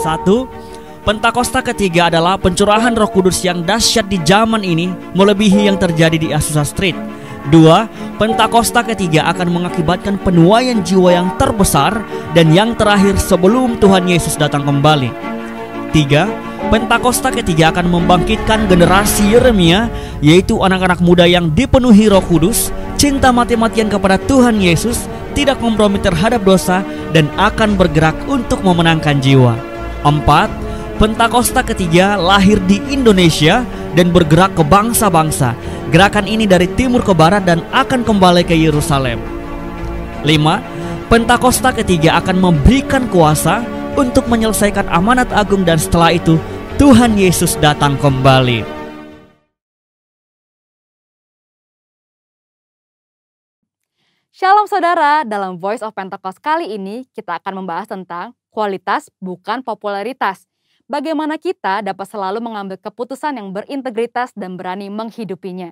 1. Pentakosta ketiga adalah pencurahan Roh Kudus yang dahsyat di zaman ini, melebihi yang terjadi di Azusa Street. 2. Pentakosta ketiga akan mengakibatkan penuaian jiwa yang terbesar dan yang terakhir sebelum Tuhan Yesus datang kembali. 3. Pentakosta ketiga akan membangkitkan generasi Yeremia, yaitu anak-anak muda yang dipenuhi Roh Kudus, cinta mati-matian kepada Tuhan Yesus, tidak kompromi terhadap dosa, dan akan bergerak untuk memenangkan jiwa. 4. Pentakosta ketiga lahir di Indonesia dan bergerak ke bangsa-bangsa. Gerakan ini dari timur ke barat dan akan kembali ke Yerusalem. 5. Pentakosta ketiga akan memberikan kuasa untuk menyelesaikan amanat agung, dan setelah itu Tuhan Yesus datang kembali. Shalom saudara, dalam Voice of Pentecost kali ini kita akan membahas tentang kualitas bukan popularitas. Bagaimana kita dapat selalu mengambil keputusan yang berintegritas dan berani menghidupinya.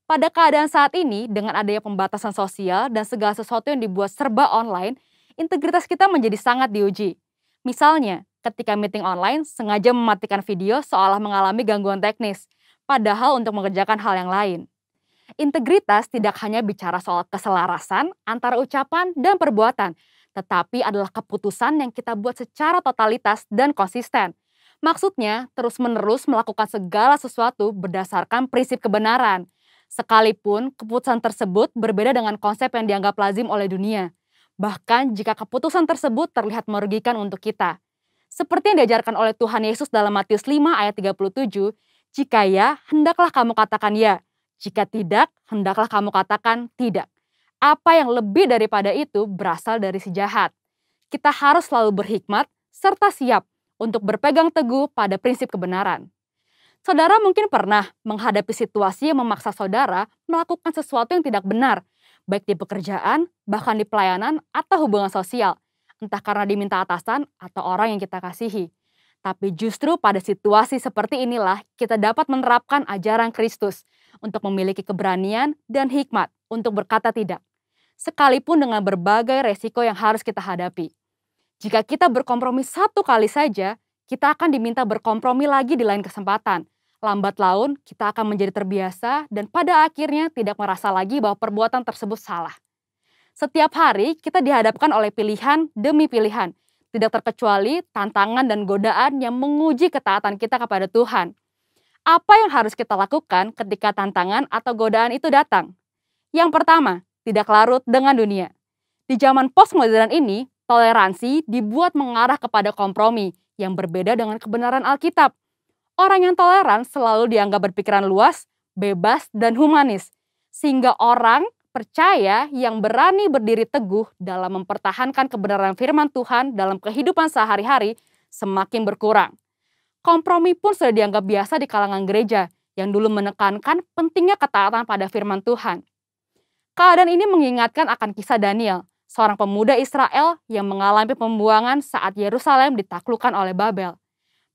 Pada keadaan saat ini, dengan adanya pembatasan sosial dan segala sesuatu yang dibuat serba online, integritas kita menjadi sangat diuji. Misalnya, ketika meeting online sengaja mematikan video seolah mengalami gangguan teknis, padahal untuk mengerjakan hal yang lain. Integritas tidak hanya bicara soal keselarasan antara ucapan dan perbuatan, tetapi adalah keputusan yang kita buat secara totalitas dan konsisten. Maksudnya, terus-menerus melakukan segala sesuatu berdasarkan prinsip kebenaran. Sekalipun keputusan tersebut berbeda dengan konsep yang dianggap lazim oleh dunia. Bahkan jika keputusan tersebut terlihat merugikan untuk kita. Seperti yang diajarkan oleh Tuhan Yesus dalam Matius 5 ayat 37, jika ya, hendaklah kamu katakan ya. Jika tidak, hendaklah kamu katakan tidak. Apa yang lebih daripada itu berasal dari si jahat. Kita harus selalu berhikmat serta siap untuk berpegang teguh pada prinsip kebenaran. Saudara mungkin pernah menghadapi situasi yang memaksa saudara melakukan sesuatu yang tidak benar, baik di pekerjaan, bahkan di pelayanan atau hubungan sosial, entah karena diminta atasan atau orang yang kita kasihi. Tapi justru pada situasi seperti inilah kita dapat menerapkan ajaran Kristus untuk memiliki keberanian dan hikmat untuk berkata tidak, sekalipun dengan berbagai resiko yang harus kita hadapi. Jika kita berkompromi satu kali saja, kita akan diminta berkompromi lagi di lain kesempatan. Lambat laun, kita akan menjadi terbiasa dan pada akhirnya tidak merasa lagi bahwa perbuatan tersebut salah. Setiap hari, kita dihadapkan oleh pilihan demi pilihan, tidak terkecuali tantangan dan godaan yang menguji ketaatan kita kepada Tuhan. Apa yang harus kita lakukan ketika tantangan atau godaan itu datang? Yang pertama, tidak larut dengan dunia. Di zaman postmodern ini, toleransi dibuat mengarah kepada kompromi yang berbeda dengan kebenaran Alkitab. Orang yang toleran selalu dianggap berpikiran luas, bebas, dan humanis. Sehingga orang percaya yang berani berdiri teguh dalam mempertahankan kebenaran firman Tuhan dalam kehidupan sehari-hari semakin berkurang. Kompromi pun sudah dianggap biasa di kalangan gereja yang dulu menekankan pentingnya ketaatan pada firman Tuhan. Keadaan ini mengingatkan akan kisah Daniel, seorang pemuda Israel yang mengalami pembuangan saat Yerusalem ditaklukkan oleh Babel.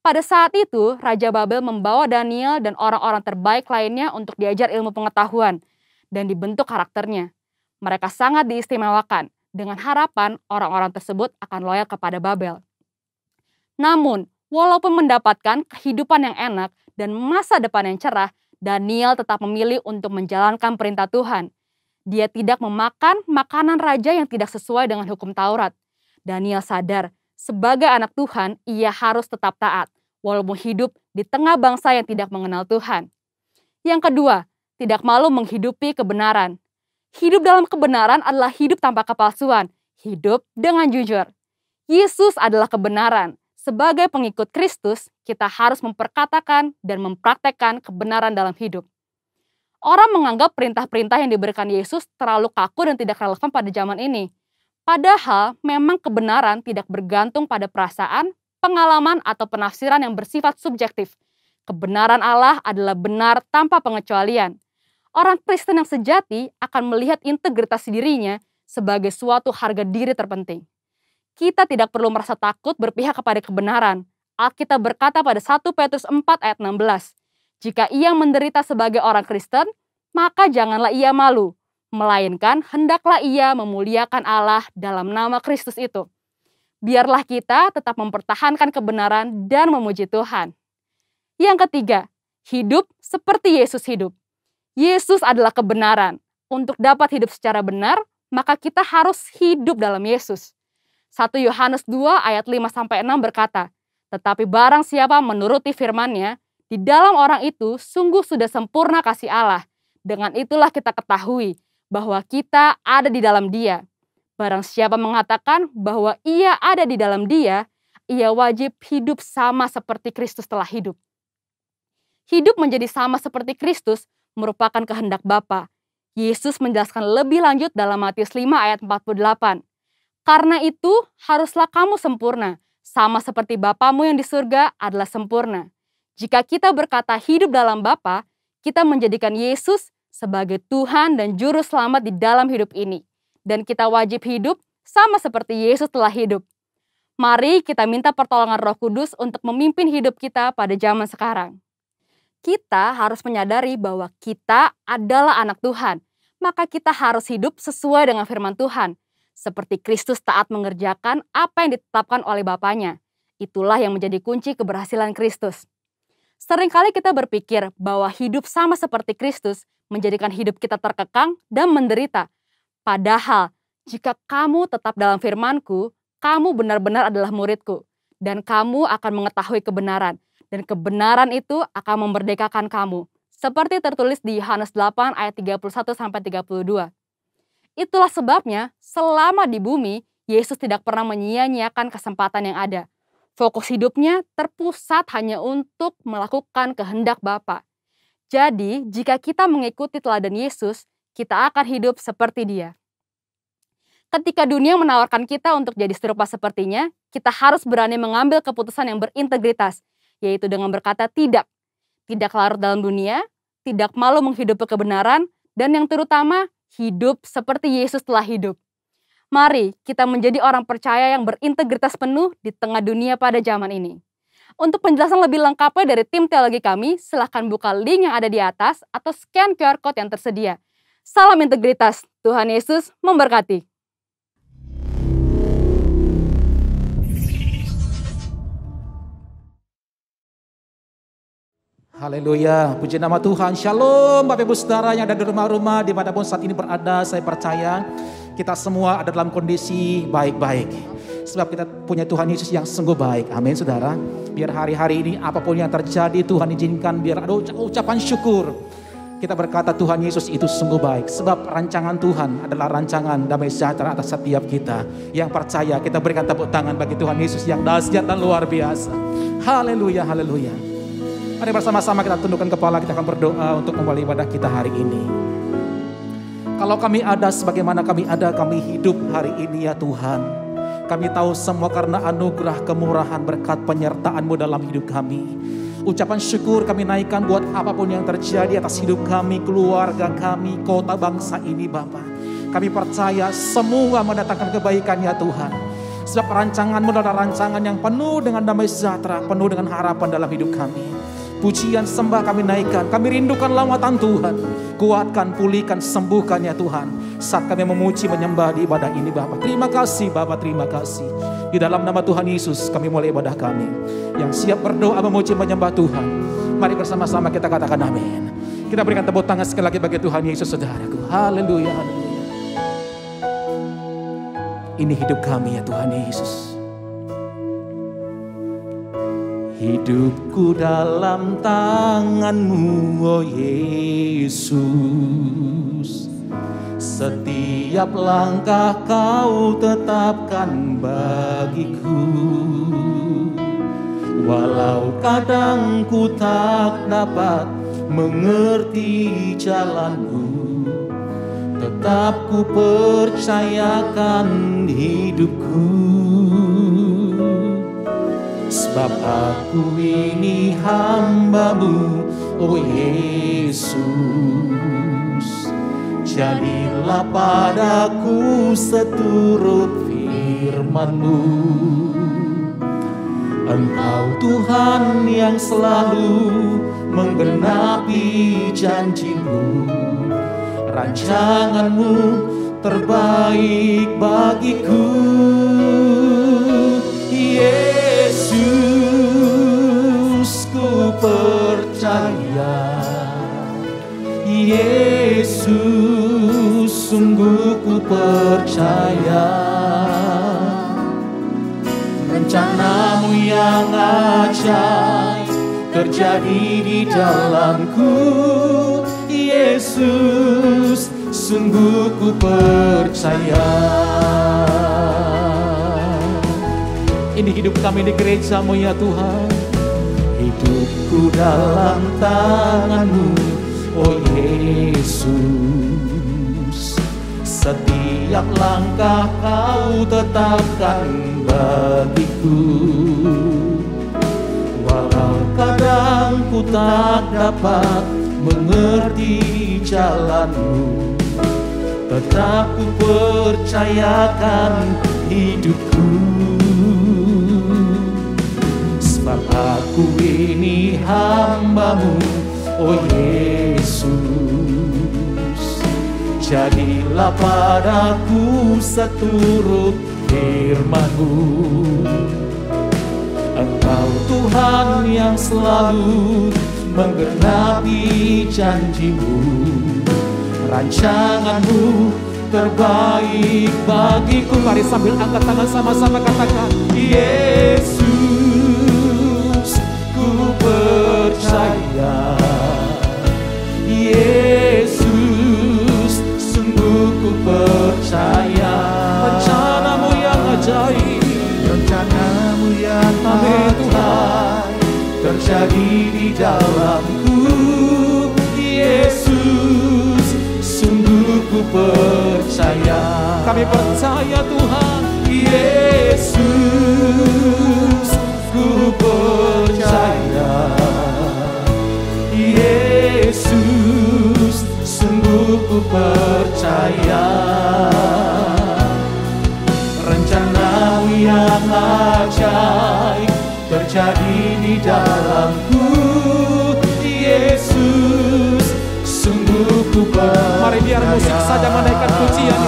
Pada saat itu, Raja Babel membawa Daniel dan orang-orang terbaik lainnya untuk diajar ilmu pengetahuan dan dibentuk karakternya. Mereka sangat diistimewakan dengan harapan orang-orang tersebut akan loyal kepada Babel. Namun, walaupun mendapatkan kehidupan yang enak dan masa depan yang cerah, Daniel tetap memilih untuk menjalankan perintah Tuhan. Dia tidak memakan makanan raja yang tidak sesuai dengan hukum Taurat. Daniel sadar, sebagai anak Tuhan, ia harus tetap taat, walaupun hidup di tengah bangsa yang tidak mengenal Tuhan. Yang kedua, tidak malu menghidupi kebenaran. Hidup dalam kebenaran adalah hidup tanpa kepalsuan, hidup dengan jujur. Yesus adalah kebenaran. Sebagai pengikut Kristus, kita harus memperkatakan dan mempraktekkan kebenaran dalam hidup. Orang menganggap perintah-perintah yang diberikan Yesus terlalu kaku dan tidak relevan pada zaman ini. Padahal memang kebenaran tidak bergantung pada perasaan, pengalaman, atau penafsiran yang bersifat subjektif. Kebenaran Allah adalah benar tanpa pengecualian. Orang Kristen yang sejati akan melihat integritas dirinya sebagai suatu harga diri terpenting. Kita tidak perlu merasa takut berpihak kepada kebenaran. Alkitab berkata pada 1 Petrus 4 ayat 16, jika ia menderita sebagai orang Kristen, maka janganlah ia malu, melainkan hendaklah ia memuliakan Allah dalam nama Kristus itu. biarlah kita tetap mempertahankan kebenaran dan memuji Tuhan. Yang ketiga, hidup seperti Yesus hidup. Yesus adalah kebenaran. Untuk dapat hidup secara benar, maka kita harus hidup dalam Yesus. 1 Yohanes 2 ayat 5-6 berkata, tetapi barang siapa menuruti firman-Nya, di dalam orang itu sungguh sudah sempurna kasih Allah. Dengan itulah kita ketahui bahwa kita ada di dalam Dia. Barang siapa mengatakan bahwa ia ada di dalam Dia, ia wajib hidup sama seperti Kristus telah hidup. Hidup menjadi sama seperti Kristus merupakan kehendak Bapa. Yesus menjelaskan lebih lanjut dalam Matius 5 ayat 48. Karena itu haruslah kamu sempurna, sama seperti Bapamu yang di surga adalah sempurna. Jika kita berkata hidup dalam Bapa, kita menjadikan Yesus sebagai Tuhan dan Juru Selamat di dalam hidup ini. Dan kita wajib hidup sama seperti Yesus telah hidup. Mari kita minta pertolongan Roh Kudus untuk memimpin hidup kita pada zaman sekarang. Kita harus menyadari bahwa kita adalah anak Tuhan. Maka kita harus hidup sesuai dengan firman Tuhan. Seperti Kristus taat mengerjakan apa yang ditetapkan oleh Bapanya. Itulah yang menjadi kunci keberhasilan Kristus. Seringkali kita berpikir bahwa hidup sama seperti Kristus menjadikan hidup kita terkekang dan menderita. Padahal, jika kamu tetap dalam firman-Ku, kamu benar-benar adalah murid-Ku. Dan kamu akan mengetahui kebenaran. Dan kebenaran itu akan memerdekakan kamu. Seperti tertulis di Yohanes 8 ayat 31-32. Itulah sebabnya selama di bumi, Yesus tidak pernah menyia-nyiakan kesempatan yang ada. Fokus hidupnya terpusat hanya untuk melakukan kehendak Bapa. Jadi, jika kita mengikuti teladan Yesus, kita akan hidup seperti Dia. Ketika dunia menawarkan kita untuk jadi serupa sepertinya, kita harus berani mengambil keputusan yang berintegritas, yaitu dengan berkata tidak larut dalam dunia, tidak malu menghidupi kebenaran, dan yang terutama, hidup seperti Yesus telah hidup. Mari kita menjadi orang percaya yang berintegritas penuh di tengah dunia pada zaman ini. Untuk penjelasan lebih lengkapnya dari tim teologi kami, silahkan buka link yang ada di atas atau scan QR Code yang tersedia. Salam integritas, Tuhan Yesus memberkati. Haleluya, puji nama Tuhan. Shalom Bapak Ibu Saudara yang ada di rumah-rumah dimanapun saat ini berada. Saya percaya kita semua ada dalam kondisi baik-baik. Sebab kita punya Tuhan Yesus yang sungguh baik. Amin saudara. Biar hari-hari ini apapun yang terjadi Tuhan izinkan biar ada ucapan syukur. Kita berkata Tuhan Yesus itu sungguh baik. Sebab rancangan Tuhan adalah rancangan damai sejahtera atas setiap kita. Yang percaya kita berikan tepuk tangan bagi Tuhan Yesus yang dahsyat dan luar biasa. Haleluya, haleluya. Mari bersama-sama kita tundukkan kepala, kita akan berdoa untuk memulai ibadah kita hari ini. Kalau kami ada sebagaimana kami ada, kami hidup hari ini ya Tuhan. Kami tahu semua karena anugerah, kemurahan, berkat penyertaan-Mu dalam hidup kami. Ucapan syukur kami naikkan buat apapun yang terjadi atas hidup kami, keluarga kami, kota bangsa ini Bapa. Kami percaya semua mendatangkan kebaikan ya Tuhan. Sebab rancangan-Mu adalah rancangan yang penuh dengan damai sejahtera, penuh dengan harapan dalam hidup kami. Pujian sembah kami naikkan, kami rindukan lawatan Tuhan. Kuatkan, pulihkan, sembuhkan ya Tuhan. Saat kami memuji, menyembah di ibadah ini Bapa. Terima kasih Bapa, terima kasih. Di dalam nama Tuhan Yesus kami mulai ibadah kami. Yang siap berdoa, memuji, menyembah Tuhan. Mari bersama-sama kita katakan amin. Kita berikan tepuk tangan sekali lagi bagi Tuhan Yesus saudaraku. Haleluya, haleluya. Ini hidup kami ya Tuhan Yesus. Hidupku dalam tangan-Mu, oh Yesus. Setiap langkah Kau tetapkan bagiku. Walau kadang ku tak dapat mengerti jalan-Mu, tetap ku percayakan hidupku. Sebab aku ini hamba-Mu, oh Yesus. Jadilah padaku seturut firman-Mu. Engkau Tuhan yang selalu menggenapi janji-Mu. Rancangan-Mu terbaik bagiku. Yesus, ku percaya. Yesus, sungguh ku percaya. Rencanamu yang ajaib terjadi di dalamku. Yesus, sungguh ku percaya. Ini hidup kami di gereja-Mu ya Tuhan. Hidupku dalam tangan-Mu, oh Yesus. Setiap langkah Kau tetapkan bagiku. Walau kadang ku tak dapat mengerti jalan-Mu, tetap ku percayakan hidupku. Sebab aku ini hamba-Mu, oh Yesus. Jadilah padaku seturut firman-Mu. Engkau Tuhan yang selalu menggenapi janji-Mu. Rancangan-Mu terbaik bagiku. Mari sambil angkat tangan sama-sama katakan, Yesus, ku percaya. Yesus, sungguh ku percaya. Rencana-Mu yang ajaib, rencana-Mu yang ajaib terjadi di dalamku. Yesus, sungguh ku percaya. Kami percaya Tuhan. Yesus, ku percaya. Yesus, sungguh ku percaya. Rencana-Mu yang ajaib terjadi di dalamku. Yesus, sungguh ku percaya. Mari biar musik saja menaikkan pujian.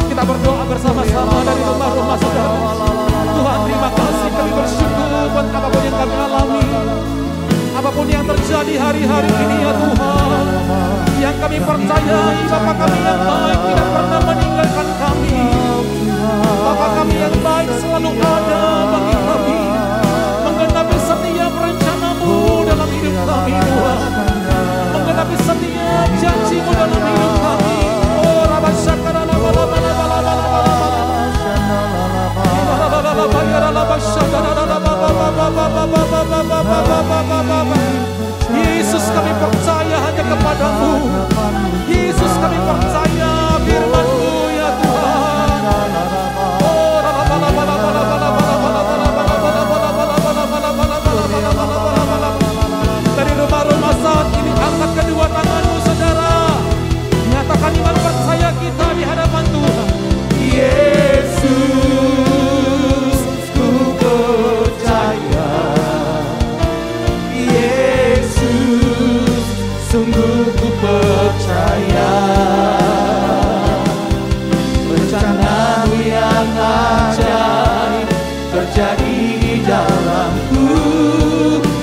Kita berdoa bersama-sama dari rumah-rumah saudara. Tuhan, terima kasih, kami bersyukur buat apapun yang kami alami, apapun yang terjadi hari-hari ini ya Tuhan. Yang kami percayai Bapa kami yang baik tidak pernah meninggalkan kami. Bapa kami yang baik selalu ada bagi kami, menggenapi setiap rencana-Mu dalam hidup kami Tuhan, menggenapi setiap janji-Mu dalam hidup kami. Oh Rabashakara Yesus, kami percaya hanya kepada-Mu. Yesus, kami percaya firman-Mu ya Tuhan. Dari rumah-rumah saat ini angkat kedua tangan-Mu saudara. Nyatakan iman percaya kita di hadapan Tuhan. Yesus, ku percaya. Yesus, sungguh ku percaya. Rencana-Mu yang ajaib terjadi di dalamku.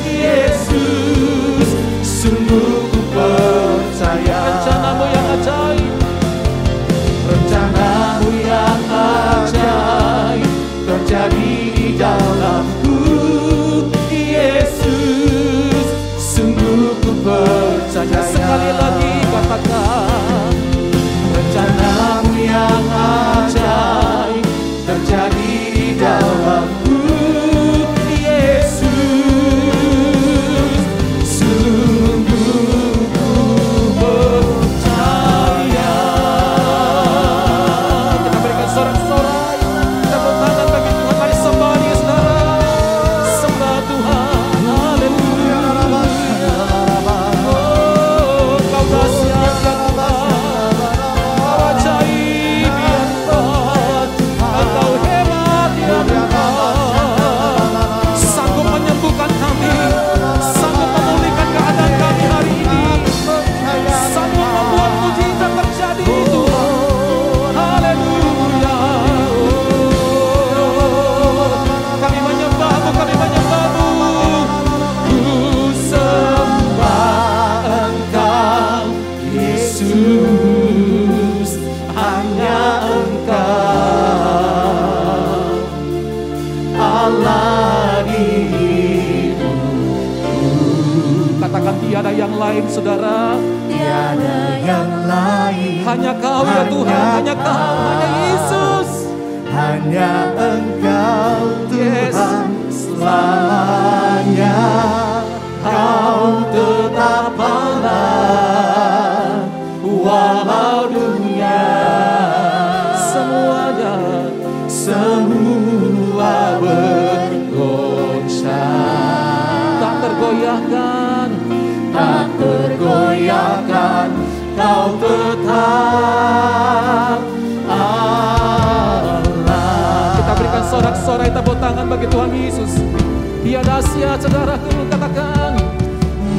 Yesus, sungguh ku percaya. Rencana-Mu yang ajaib, rencana-Mu yang ajaib terjadi di dalamku. Yesus, sungguh ku percaya. Sekali lagi katakan, saudara. Tiada yang lain, Hanya Kau ya Tuhan, hanya Kau, hanya Yesus. hanya Engkau Yes. Tuhan selamanya. Kau tetap Allah, walau dunia Semuanya semua bergoncang, tak tergoyahkan. tak tergoyahkan. Kau tetap Allah. Kita berikan sorak-sorai tepuk tangan bagi Tuhan Yesus. Dia dahsyat, saudaraku, katakan.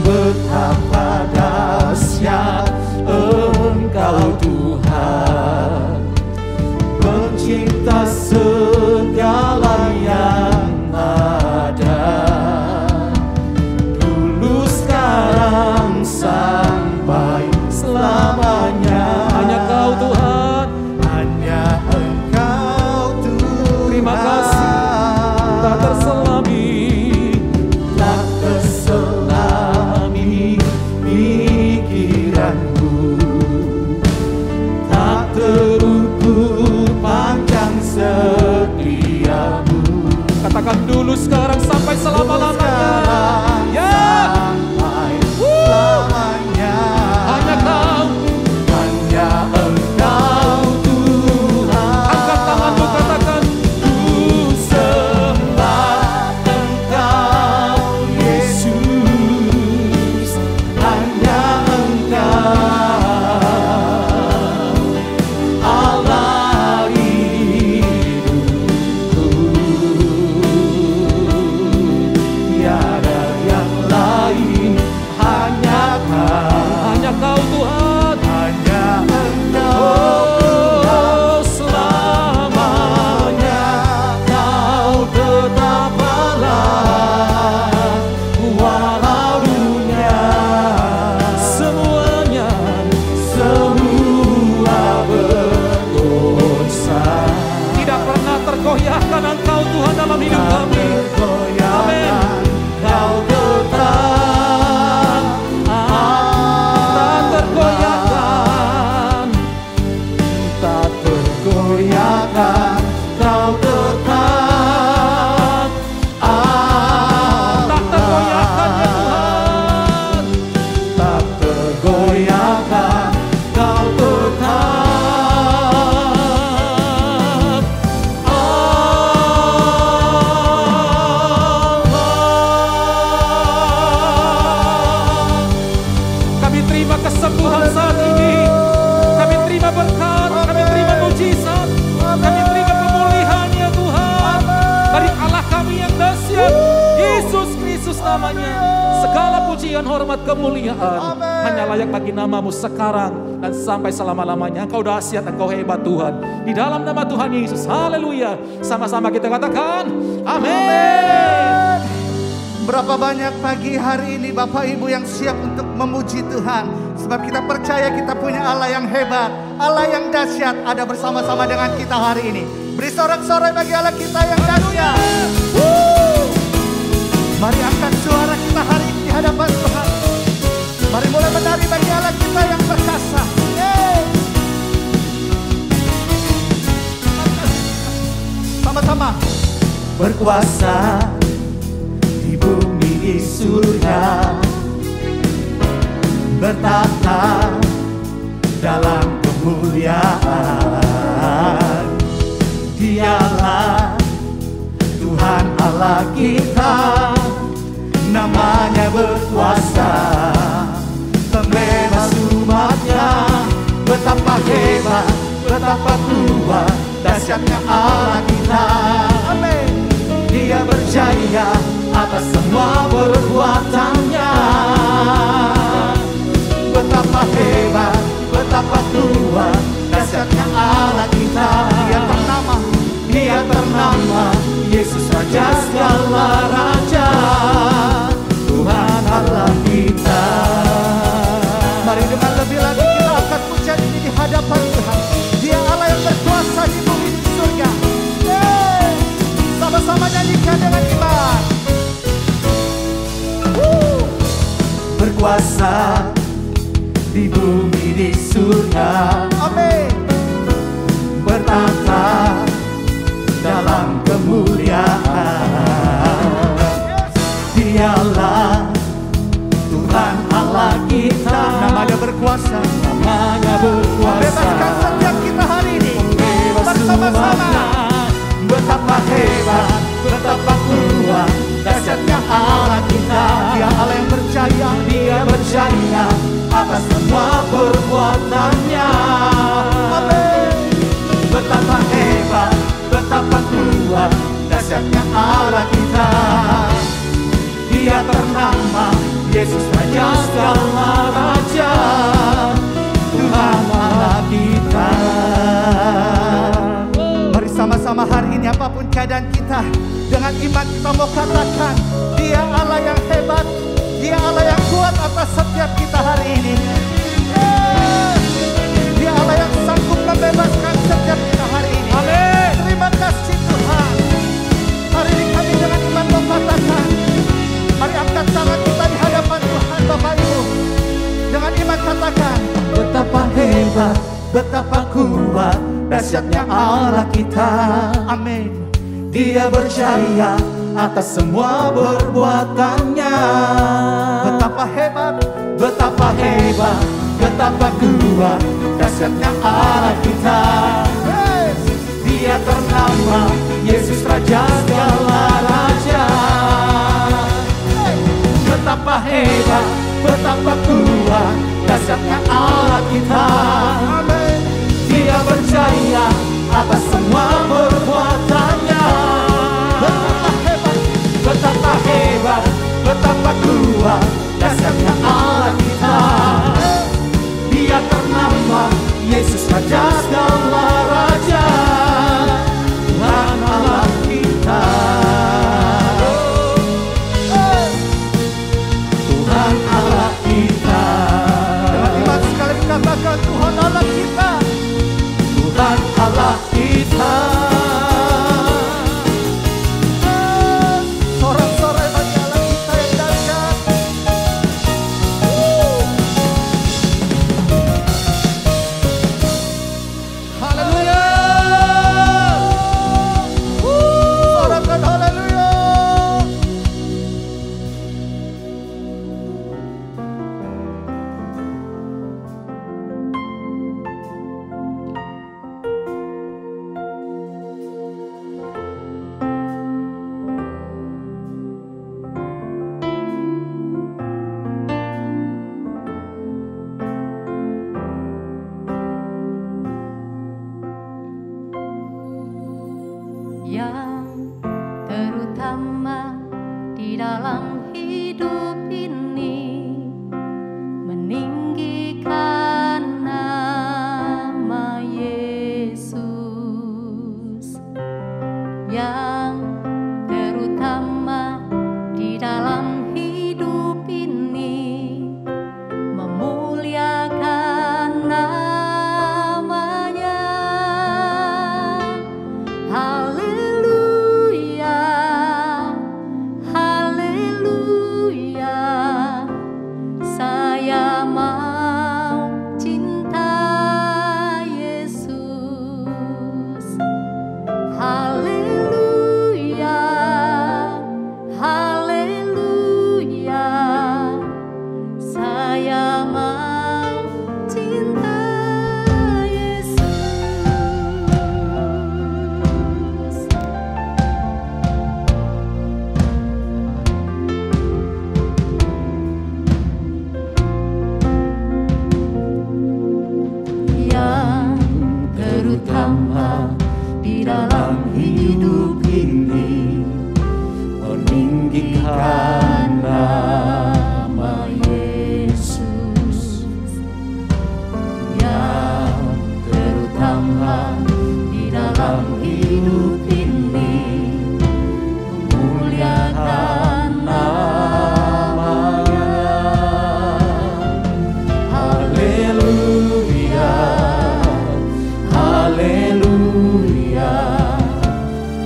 Betapa dahsyat Engkau Tuhan, pencipta segala yang ada, dulu sekarang sampai selamanya. Hanya Kau Tuhan. Hanya Engkau Tuhan. Terima kasih. Tak terselami. Tak terselami pikiranku, tak terukur panjang setiamu. Katakan dulu, sekarang, sampai selama-lamanya. Ya, Sampai selamanya. hanya Kau. Hanya Engkau Tuhan. Angkat tanganmu, katakan. Ku sembah Engkau Yesus, hanya Engkau Allah hidupku. Tiada yang lain, hanya Kau, Hanya Kau Tuhan. hanya Engkau Oh, selamanya. Kau tetap Allah, walau dunia Semuanya semua bergoncang, tidak pernah tergoyahkan Engkau Tuhan dalam hidup kami. tergoyahkan. Kau tetap Tak tergoyahkan. tak tergoyahkan. Kau tetap Tak tergoyahkan ya Tuhan. tak tergoyahkan. Kau tetap Allah. Kami terima kesembuhan saat ini. Kami terima berkat, kami terima mujizat, kami terima pemulihan ya Tuhan. Dari Allah kami yang dahsyat, Yesus Kristus namanya. Segala pujian, hormat, kemuliaan hanya layak bagi namamu sekarang dan sampai selama-lamanya. Engkau dahsyat, Engkau hebat Tuhan. Di dalam nama Tuhan Yesus, haleluya. Sama-sama kita katakan, amin. Berapa banyak pagi hari ini Bapak Ibu yang siap untuk memuji Tuhan. Sebab kita percaya kita punya Allah yang hebat, Allah yang dahsyat ada bersama-sama dengan kita hari ini. Beri sorak-sorai bagi Allah kita yang dahsyat. Mari angkat suara kita hari ini di hadapan Tuhan. Mari mulai menari bagi Allah kita yang perkasa. Yeay. Sama-sama. berkuasa di bumi di surga, bertata dalam kemuliaan. Dialah Tuhan Allah kita, namanya berkuasa, pembebas umatnya. Betapa hebat, betapa kuat, dahsyatnya Allah kita. Amin. Dia berjaya atas semua perbuatannya. Betapa hebat, betapa kuat, dahsyatnya Allah kita. Dia ternama Yesus Raja segala raja, Tuhan Allah kita. Mari dengan lebih lagi kita angkat pujian ini di hadapan Tuhan. Dia Allah yang berkuasa di bumi di surga. Yeay. Sama-sama nyanyikan dengan iman. dunia. Amin. Bertata dalam kemuliaan. Dialah Tuhan Allah kita, namanya berkuasa, namanya berkuasa. Bebaskan setiap kita hari ini bersama-sama. Betapa hebat, betapa kuat, dahsyatnya Allah kita. Dia Allah yang berjaya, Dia berjaya atas semua perbuatannya. Amin. Betapa hebat, betapa kuat, dahsyatnya Allah kita. Dia ternama Yesus Raja segala raja, Tuhan Allah kita. Mari sama-sama hari ini apapun keadaan kita, dengan iman kita mau katakan, Dia Allah yang hebat, Dia Allah yang kuat atas setiap kita hari ini. Dia Allah yang sanggup membebaskan setiap kita hari ini. Amin. Terima kasih Tuhan. Hari ini kami dengan iman mau katakan, mari angkat tangan kita di hadapan Tuhan Bapak Ibu. Dengan iman katakan, betapa hebat, betapa kuat, dahsyatnya Allah kita. Amin. Dia berjaya atas semua perbuatannya. Betapa hebat, betapa hebat, betapa kuat, dahsyatnya Allah kita. Dia ternama Yesus Raja segala raja. Betapa hebat, betapa kuat, dahsyatnya Allah kita. Amin. Dia berjaya atas semua perbuatannya. Betapa hebat, betapa hebat, betapa kuat, dahsyatnya Allah kita. Dia ternama Yesus Raja segala raja, Tuhan Allah kita. Tuhan Allah kita. Dengan iman sekali katakan, Tuhan Allah kita. Tuhan Allah kita. Sorak-sorai bagi Allah kita yang dahsyat. Haleluya. Sorakan haleluya. Yang terutama di dalam hidup ini, meninggikan nama Yesus. Yang terutama di dalam hidup ini, memuliakan namanya. Haleluya, haleluya, saya mau cinta Yesus. Haleluya, haleluya, saya mau cinta Yesus. Yang terutama di dalam hidup ini, meninggikan nama Yesus. Yang terutama di dalam hidup ini, memuliakan namanya. Haleluya, haleluya,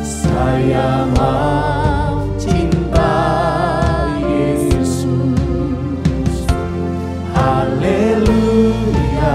saya mau cinta Yesus. Haleluya,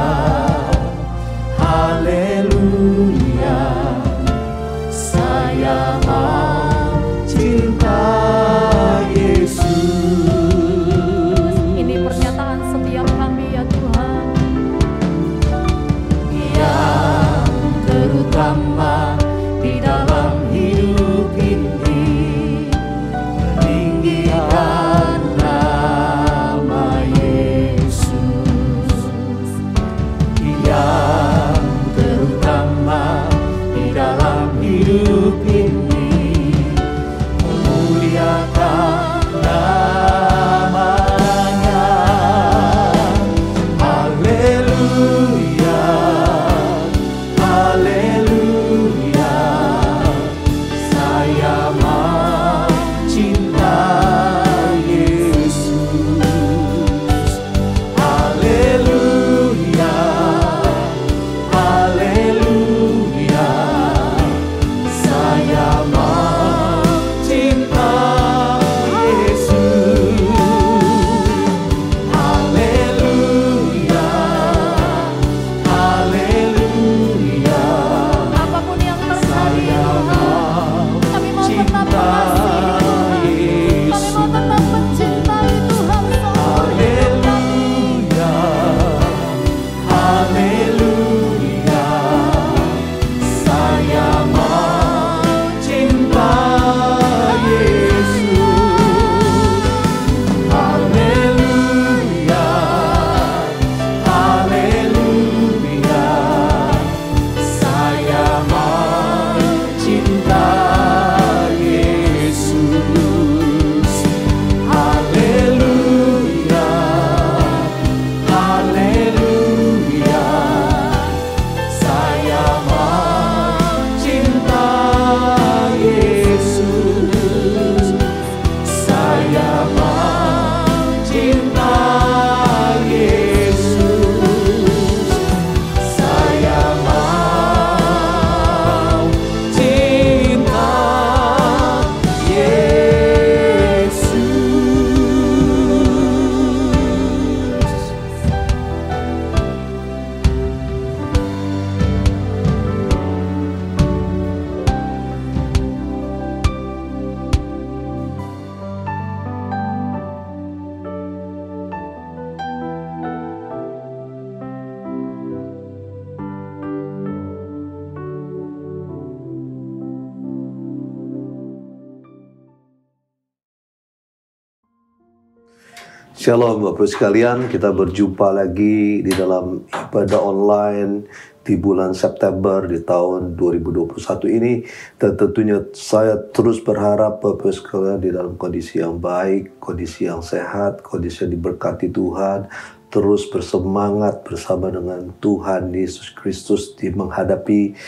Shalom Bapak sekalian, kita berjumpa lagi di dalam ibadah online di bulan September di tahun 2021 ini. Dan tentunya saya terus berharap Bapak sekalian di dalam kondisi yang baik, kondisi yang sehat, kondisi yang diberkati Tuhan, terus bersemangat bersama dengan Tuhan Yesus Kristus di menghadapi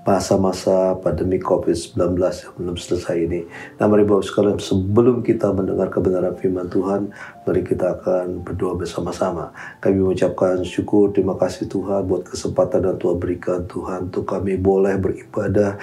masa-masa pandemi COVID-19 yang belum selesai ini. Nah, mari Bapak sekalian, sebelum kita mendengar kebenaran firman Tuhan, mari kita akan berdoa bersama-sama. Kami mengucapkan syukur, terima kasih Tuhan buat kesempatan yang Tuhan berikan Tuhan untuk kami boleh beribadah,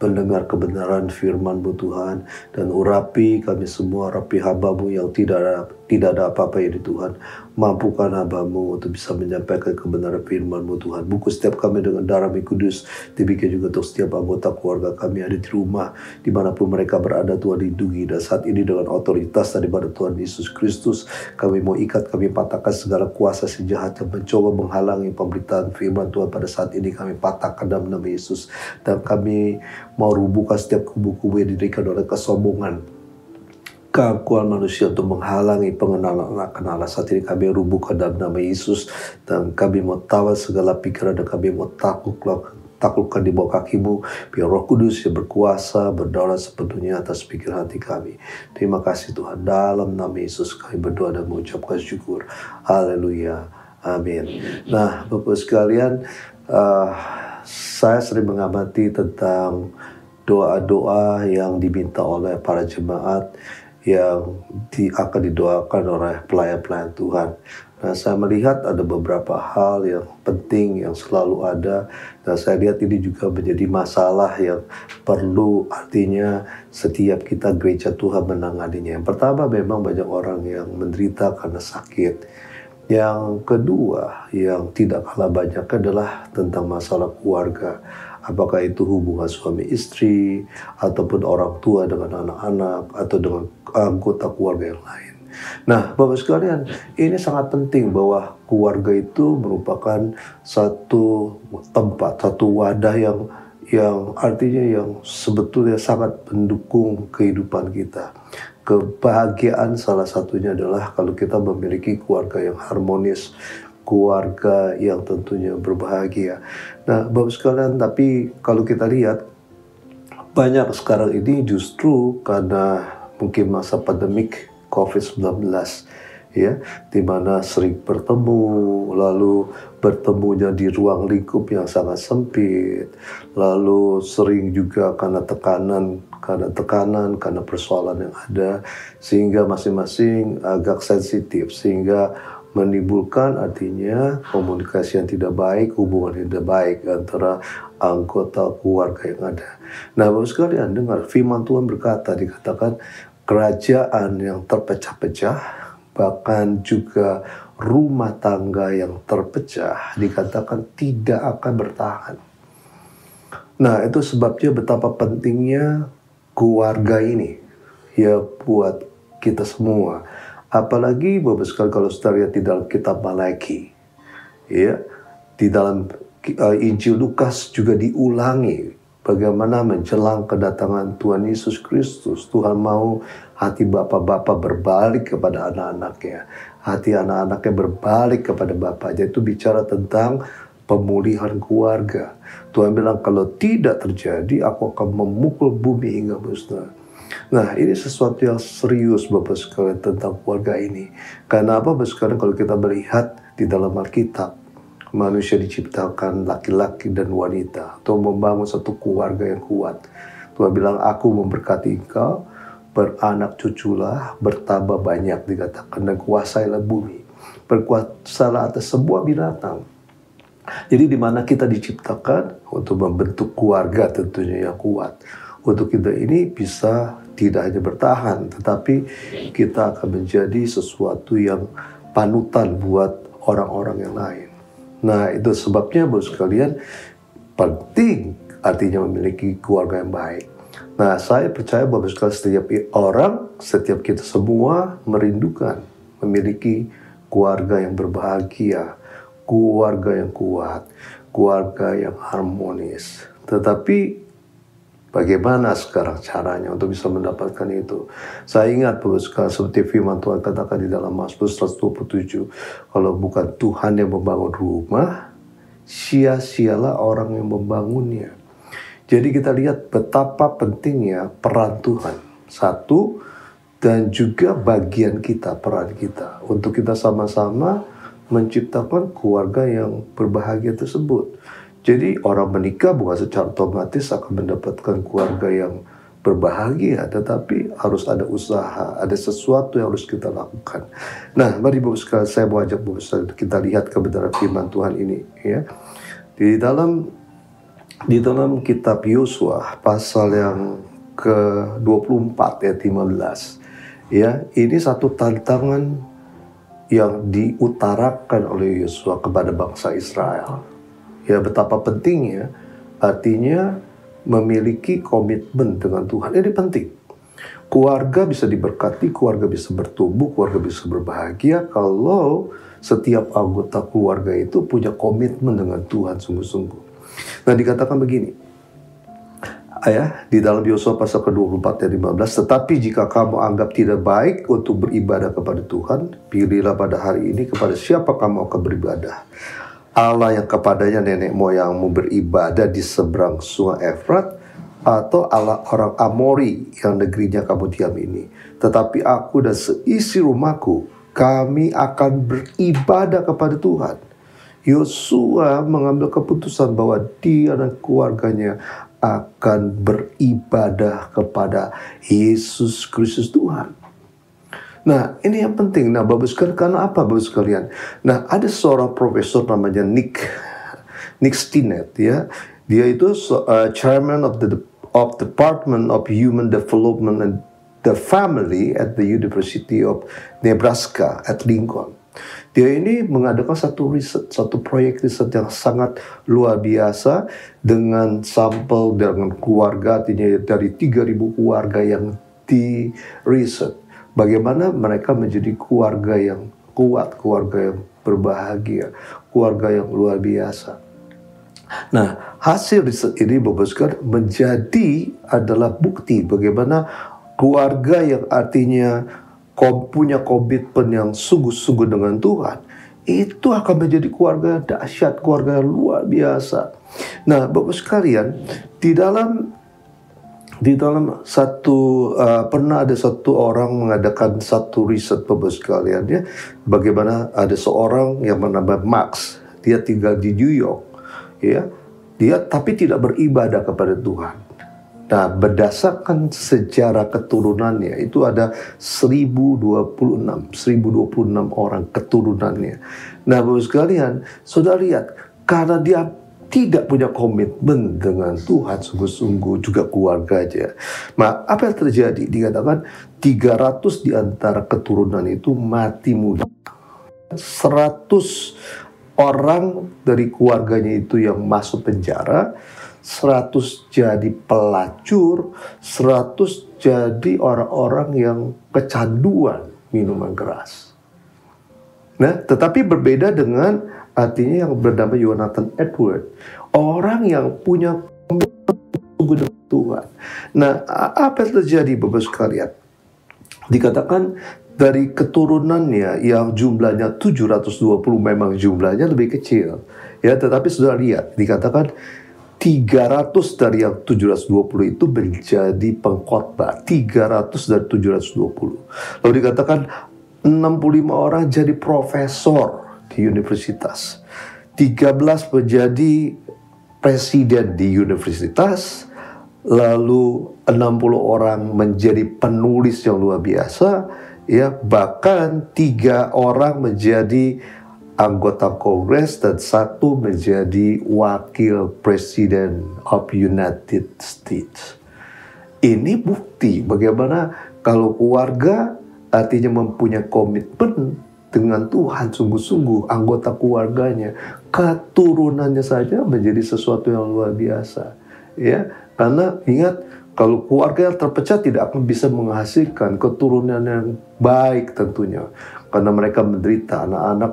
mendengar kebenaran firman-Mu Tuhan, dan urapi kami semua, rapi hamba-Mu yang tidak ada apa-apa ini Tuhan. Mampukan hamba-Mu untuk bisa menyampaikan kebenaran firman-Mu Tuhan. Bungkus setiap kami dengan darah-Mu kudus. Demikian juga untuk setiap anggota keluarga kami ada di rumah, dimanapun mereka berada Tuhan lindungi. Dan saat ini dengan otoritas daripada Tuhan Yesus Kristus, kami mau ikat, kami patahkan segala kuasa si jahat yang mencoba menghalangi pemberitaan firman Tuhan pada saat ini. Kami patahkan dalam nama Yesus. Dan kami mau rubuhkan setiap kubu-kubu yang didirikan oleh kesombongan, keangkuhan manusia untuk menghalangi pengenalan akan Allah. Saat ini kami rubuhkan dalam nama Yesus, dan kami mau tawan segala pikiran, dan kami mau taklukkan di bawah kaki-Mu. Biar Roh Kudus yang berkuasa, berdaulat sepenuhnya atas pikiran hati kami. Terima kasih Tuhan, dalam nama Yesus kami berdoa dan mengucapkan syukur. Haleluya, amin. Nah Bapak sekalian, saya sering mengamati tentang doa-doa yang diminta oleh para jemaat yang akan didoakan oleh pelayan-pelayan Tuhan. Nah, saya melihat ada beberapa hal yang penting yang selalu ada, dan saya lihat ini juga menjadi masalah yang perlu artinya setiap kita gereja Tuhan menanganinya. Yang pertama, memang banyak orang yang menderita karena sakit. Yang kedua, yang tidak kalah banyak adalah tentang masalah keluarga. Apakah itu hubungan suami istri, ataupun orang tua dengan anak-anak, atau dengan anggota keluarga yang lain. Nah, Bapak sekalian, ini sangat penting bahwa keluarga itu merupakan satu tempat, satu wadah yang artinya yang sebetulnya sangat mendukung kehidupan kita. Kebahagiaan salah satunya adalah kalau kita memiliki keluarga yang harmonis, keluarga yang tentunya berbahagia. Nah, Bapak sekalian, tapi kalau kita lihat banyak sekarang ini justru karena mungkin masa pandemik COVID-19 ya, di mana sering bertemu, lalu bertemunya di ruang lingkup yang sangat sempit, lalu sering juga karena tekanan, karena persoalan yang ada, sehingga masing-masing agak sensitif, sehingga menimbulkan artinya komunikasi yang tidak baik, hubungan yang tidak baik antara anggota keluarga yang ada. Nah, Bapak sekalian dengar firman Tuhan berkata, dikatakan kerajaan yang terpecah-pecah, bahkan juga rumah tangga yang terpecah, dikatakan tidak akan bertahan. Nah, itu sebabnya betapa pentingnya keluarga ini ya buat kita semua. Apalagi Bapak sekalian kalau saudara lihat di dalam kitab Malaki, ya, di dalam Injil Lukas juga diulangi bagaimana menjelang kedatangan Tuhan Yesus Kristus, Tuhan mau hati bapak-bapak berbalik kepada anak-anaknya, hati anak-anaknya berbalik kepada bapaknya. Itu bicara tentang pemulihan keluarga. Tuhan bilang kalau tidak terjadi, aku akan memukul bumi hingga musnah. Nah, ini sesuatu yang serius Bapak sekalian tentang keluarga ini. Karena apa Bapak sekalian, kalau kita melihat di dalam Alkitab, manusia diciptakan laki-laki dan wanita untuk membangun satu keluarga yang kuat. Tuhan bilang, aku memberkati engkau, beranak cuculah, bertambah banyak, dikatakan, dan kuasailah bumi, berkuasalah atas semua binatang. Jadi di mana kita diciptakan untuk membentuk keluarga tentunya yang kuat. Untuk kita ini bisa tidak hanya bertahan, tetapi kita akan menjadi sesuatu yang panutan buat orang-orang yang lain. Nah, itu sebabnya Bapak sekalian penting artinya memiliki keluarga yang baik. Nah, saya percaya Bapak sekalian setiap kita semua merindukan memiliki keluarga yang berbahagia, keluarga yang kuat, keluarga yang harmonis. Tetapi bagaimana sekarang caranya untuk bisa mendapatkan itu? Saya ingat Bapak sekalian seperti firman Tuhan katakan di dalam Mazmur 127, kalau bukan Tuhan yang membangun rumah, sia-sialah orang yang membangunnya. Jadi kita lihat betapa pentingnya peran Tuhan. Satu, dan juga bagian kita, peran kita. Untuk kita sama-sama menciptakan keluarga yang berbahagia tersebut. Jadi orang menikah bukan secara otomatis akan mendapatkan keluarga yang berbahagia, tetapi harus ada usaha, ada sesuatu yang harus kita lakukan. Nah, mari Bapak sekalian, saya mau ajak Bapak sekalian kita lihat kebenaran firman Tuhan ini, ya. Di dalam kitab Yosua pasal yang ke-24 ayat 15, ya, ini satu tantangan yang diutarakan oleh Yosua kepada bangsa Israel. Ya, betapa pentingnya artinya memiliki komitmen dengan Tuhan. Ini penting. Keluarga bisa diberkati, keluarga bisa bertumbuh, keluarga bisa berbahagia kalau setiap anggota keluarga itu punya komitmen dengan Tuhan sungguh-sungguh. Nah, dikatakan begini, ya, di dalam Yosua pasal ke-24 ayat 15, tetapi jika kamu anggap tidak baik untuk beribadah kepada Tuhan, pilihlah pada hari ini kepada siapa kamu akan beribadah. Allah yang kepadanya nenek moyangmu beribadah di seberang sungai Efrat, atau Allah orang Amori yang negerinya kamu diam ini. Tetapi aku dan seisi rumahku, kami akan beribadah kepada Tuhan. Yosua mengambil keputusan bahwa dia dan keluarganya akan beribadah kepada Yesus Kristus Tuhan. Nah, ini yang penting. Nah, Bapak sekalian, karena apa Bapak sekalian? Nah, ada seorang profesor namanya Nick Stinnett, ya. Dia itu chairman of the Department of Human Development and the Family at the University of Nebraska at Lincoln. Dia ini mengadakan satu proyek riset yang sangat luar biasa dengan sampel dengan keluarga, artinya dari 3.000 keluarga yang di riset. Bagaimana mereka menjadi keluarga yang kuat, keluarga yang berbahagia, keluarga yang luar biasa. Nah, hasil riset ini Bapak sekalian menjadi adalah bukti bagaimana keluarga yang artinya punya komitmen yang sungguh-sungguh dengan Tuhan, itu akan menjadi keluarga dahsyat, keluarga yang luar biasa. Nah, Bapak sekalian, di dalam Di dalam pernah ada satu orang mengadakan satu riset Bapak sekalian ya, bagaimana ada seorang yang bernama Max, dia tinggal di New York ya, dia tapi tidak beribadah kepada Tuhan. Nah, berdasarkan sejarah keturunannya itu ada 1026 orang keturunannya. Nah, Bapak sekalian, saudara lihat, karena dia tidak punya komitmen dengan Tuhan sungguh-sungguh, juga keluarganya. Nah, apa yang terjadi? Dikatakan 300 di antara keturunan itu mati muda. 100 orang dari keluarganya itu yang masuk penjara, 100 jadi pelacur, 100 jadi orang-orang yang kecanduan minuman keras. Nah, tetapi berbeda dengan artinya yang bernama Jonathan Edward, orang yang punya komitmen dengan Tuhan. Nah, apa yang terjadi Bapak sekalian? Dikatakan dari keturunannya yang jumlahnya 720, memang jumlahnya lebih kecil. Ya, tetapi sudah lihat, dikatakan 300 dari yang 720 itu menjadi pengkhotbah. 300 dari 720. Lalu dikatakan 65 orang jadi profesor di universitas, 13 menjadi presiden di universitas, lalu 60 orang menjadi penulis yang luar biasa, ya, bahkan 3 orang menjadi anggota Kongres dan 1 menjadi wakil presiden of United States. Ini bukti bagaimana kalau keluarga artinya mempunyai komitmen dengan Tuhan sungguh-sungguh, anggota keluarganya, keturunannya saja menjadi sesuatu yang luar biasa. Ya, karena ingat, kalau keluarga yang terpecah tidak akan bisa menghasilkan keturunan yang baik tentunya, karena mereka menderita, anak-anak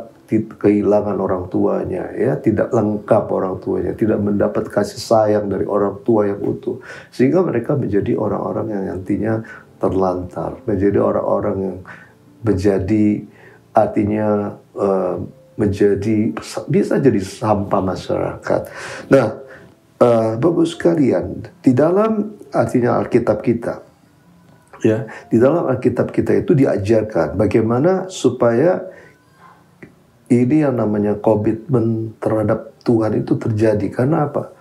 kehilangan orang tuanya, ya, tidak lengkap orang tuanya, tidak mendapat kasih sayang dari orang tua yang utuh, sehingga mereka menjadi orang-orang yang nantinya terlantar, menjadi orang-orang yang menjadi artinya menjadi bisa jadi sampah masyarakat. Nah, Bapak sekalian, di dalam artinya Alkitab kita, ya, di dalam Alkitab kita itu diajarkan bagaimana supaya ini yang namanya komitmen terhadap Tuhan itu terjadi. Karena apa?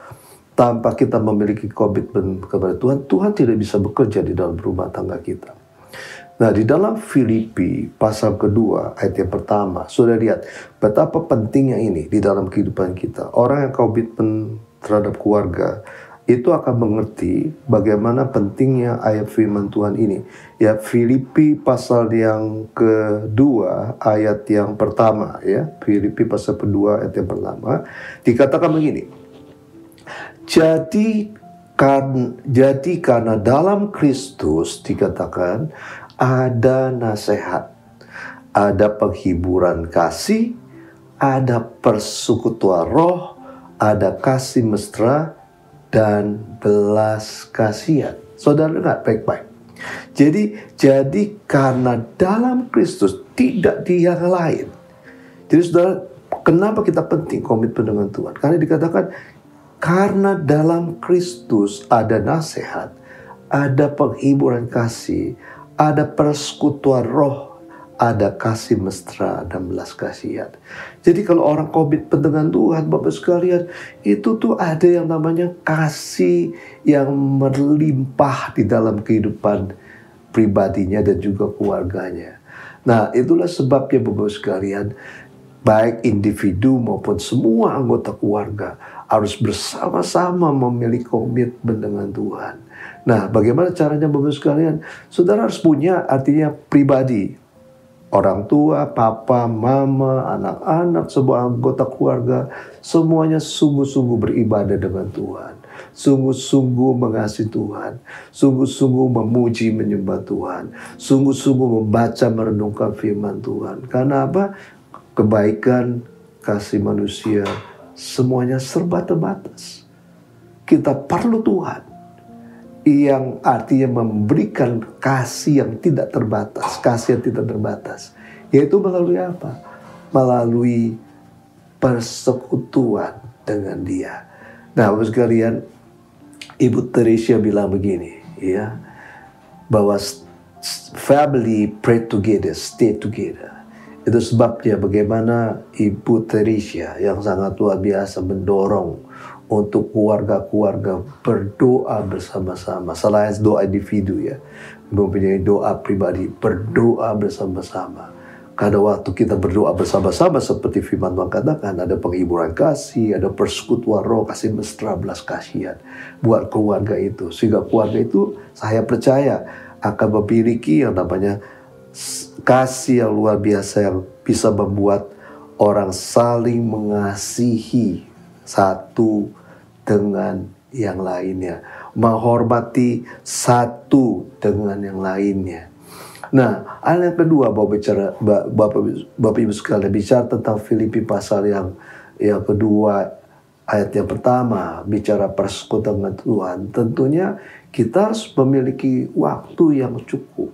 Tanpa kita memiliki komitmen kepada Tuhan, Tuhan tidak bisa bekerja di dalam rumah tangga kita. Nah, di dalam Filipi pasal kedua ayat yang pertama, sudah lihat betapa pentingnya ini di dalam kehidupan kita. Orang yang komitmen terhadap keluarga itu akan mengerti bagaimana pentingnya ayat firman Tuhan ini. Ya, Filipi pasal yang kedua ayat yang pertama, ya, Filipi pasal kedua ayat yang pertama dikatakan begini. Jadi karena dalam Kristus dikatakan ada nasihat, ada penghiburan kasih, ada persekutuan roh, ada kasih mesra, dan belas kasihan. Saudara dengar baik-baik. Jadi karena dalam Kristus, tidak di yang lain. Jadi saudara, kenapa kita penting komitmen dengan Tuhan? Karena dikatakan, karena dalam Kristus ada nasihat, ada penghiburan kasih, ada persekutuan roh, ada kasih mesra dan belas kasihan. Jadi kalau orang komitmen dengan Tuhan, Bapak sekalian, itu tuh ada yang namanya kasih yang melimpah di dalam kehidupan pribadinya dan juga keluarganya. Nah, itulah sebabnya Bapak sekalian, baik individu maupun semua anggota keluarga harus bersama-sama memiliki komitmen dengan Tuhan. Nah, bagaimana caranya Bapak sekalian? Saudara harus punya artinya pribadi. Orang tua, papa, mama, anak-anak, sebuah anggota keluarga, semuanya sungguh-sungguh beribadah dengan Tuhan. Sungguh-sungguh mengasihi Tuhan. Sungguh-sungguh memuji, menyembah Tuhan. Sungguh-sungguh membaca, merenungkan firman Tuhan. Karena apa? Kebaikan, kasih manusia, semuanya serba terbatas. Kita perlu Tuhan yang artinya memberikan kasih yang tidak terbatas, kasih yang tidak terbatas. Yaitu melalui apa? Melalui persekutuan dengan Dia. Nah, Bapak sekalian, Ibu Teresia bilang begini, ya, bahwa family pray together, stay together. Itu sebabnya bagaimana Ibu Teresia yang sangat luar biasa mendorong untuk keluarga-keluarga berdoa bersama-sama. Selain doa individu ya, mempunyai doa pribadi, berdoa bersama-sama. Karena waktu kita berdoa bersama-sama seperti firman Tuhan katakan, ada penghiburan kasih, ada persekutuan roh, kasih mesra, belas kasihan buat keluarga itu. Sehingga keluarga itu saya percaya akan memiliki yang namanya kasih yang luar biasa yang bisa membuat orang saling mengasihi satu dengan yang lainnya, menghormati satu dengan yang lainnya. Nah, hal yang kedua Bapak Ibu sekalian bicara tentang Filipi pasal yang kedua ayat yang pertama bicara persekutuan dengan Tuhan. Tentunya kita harus memiliki waktu yang cukup.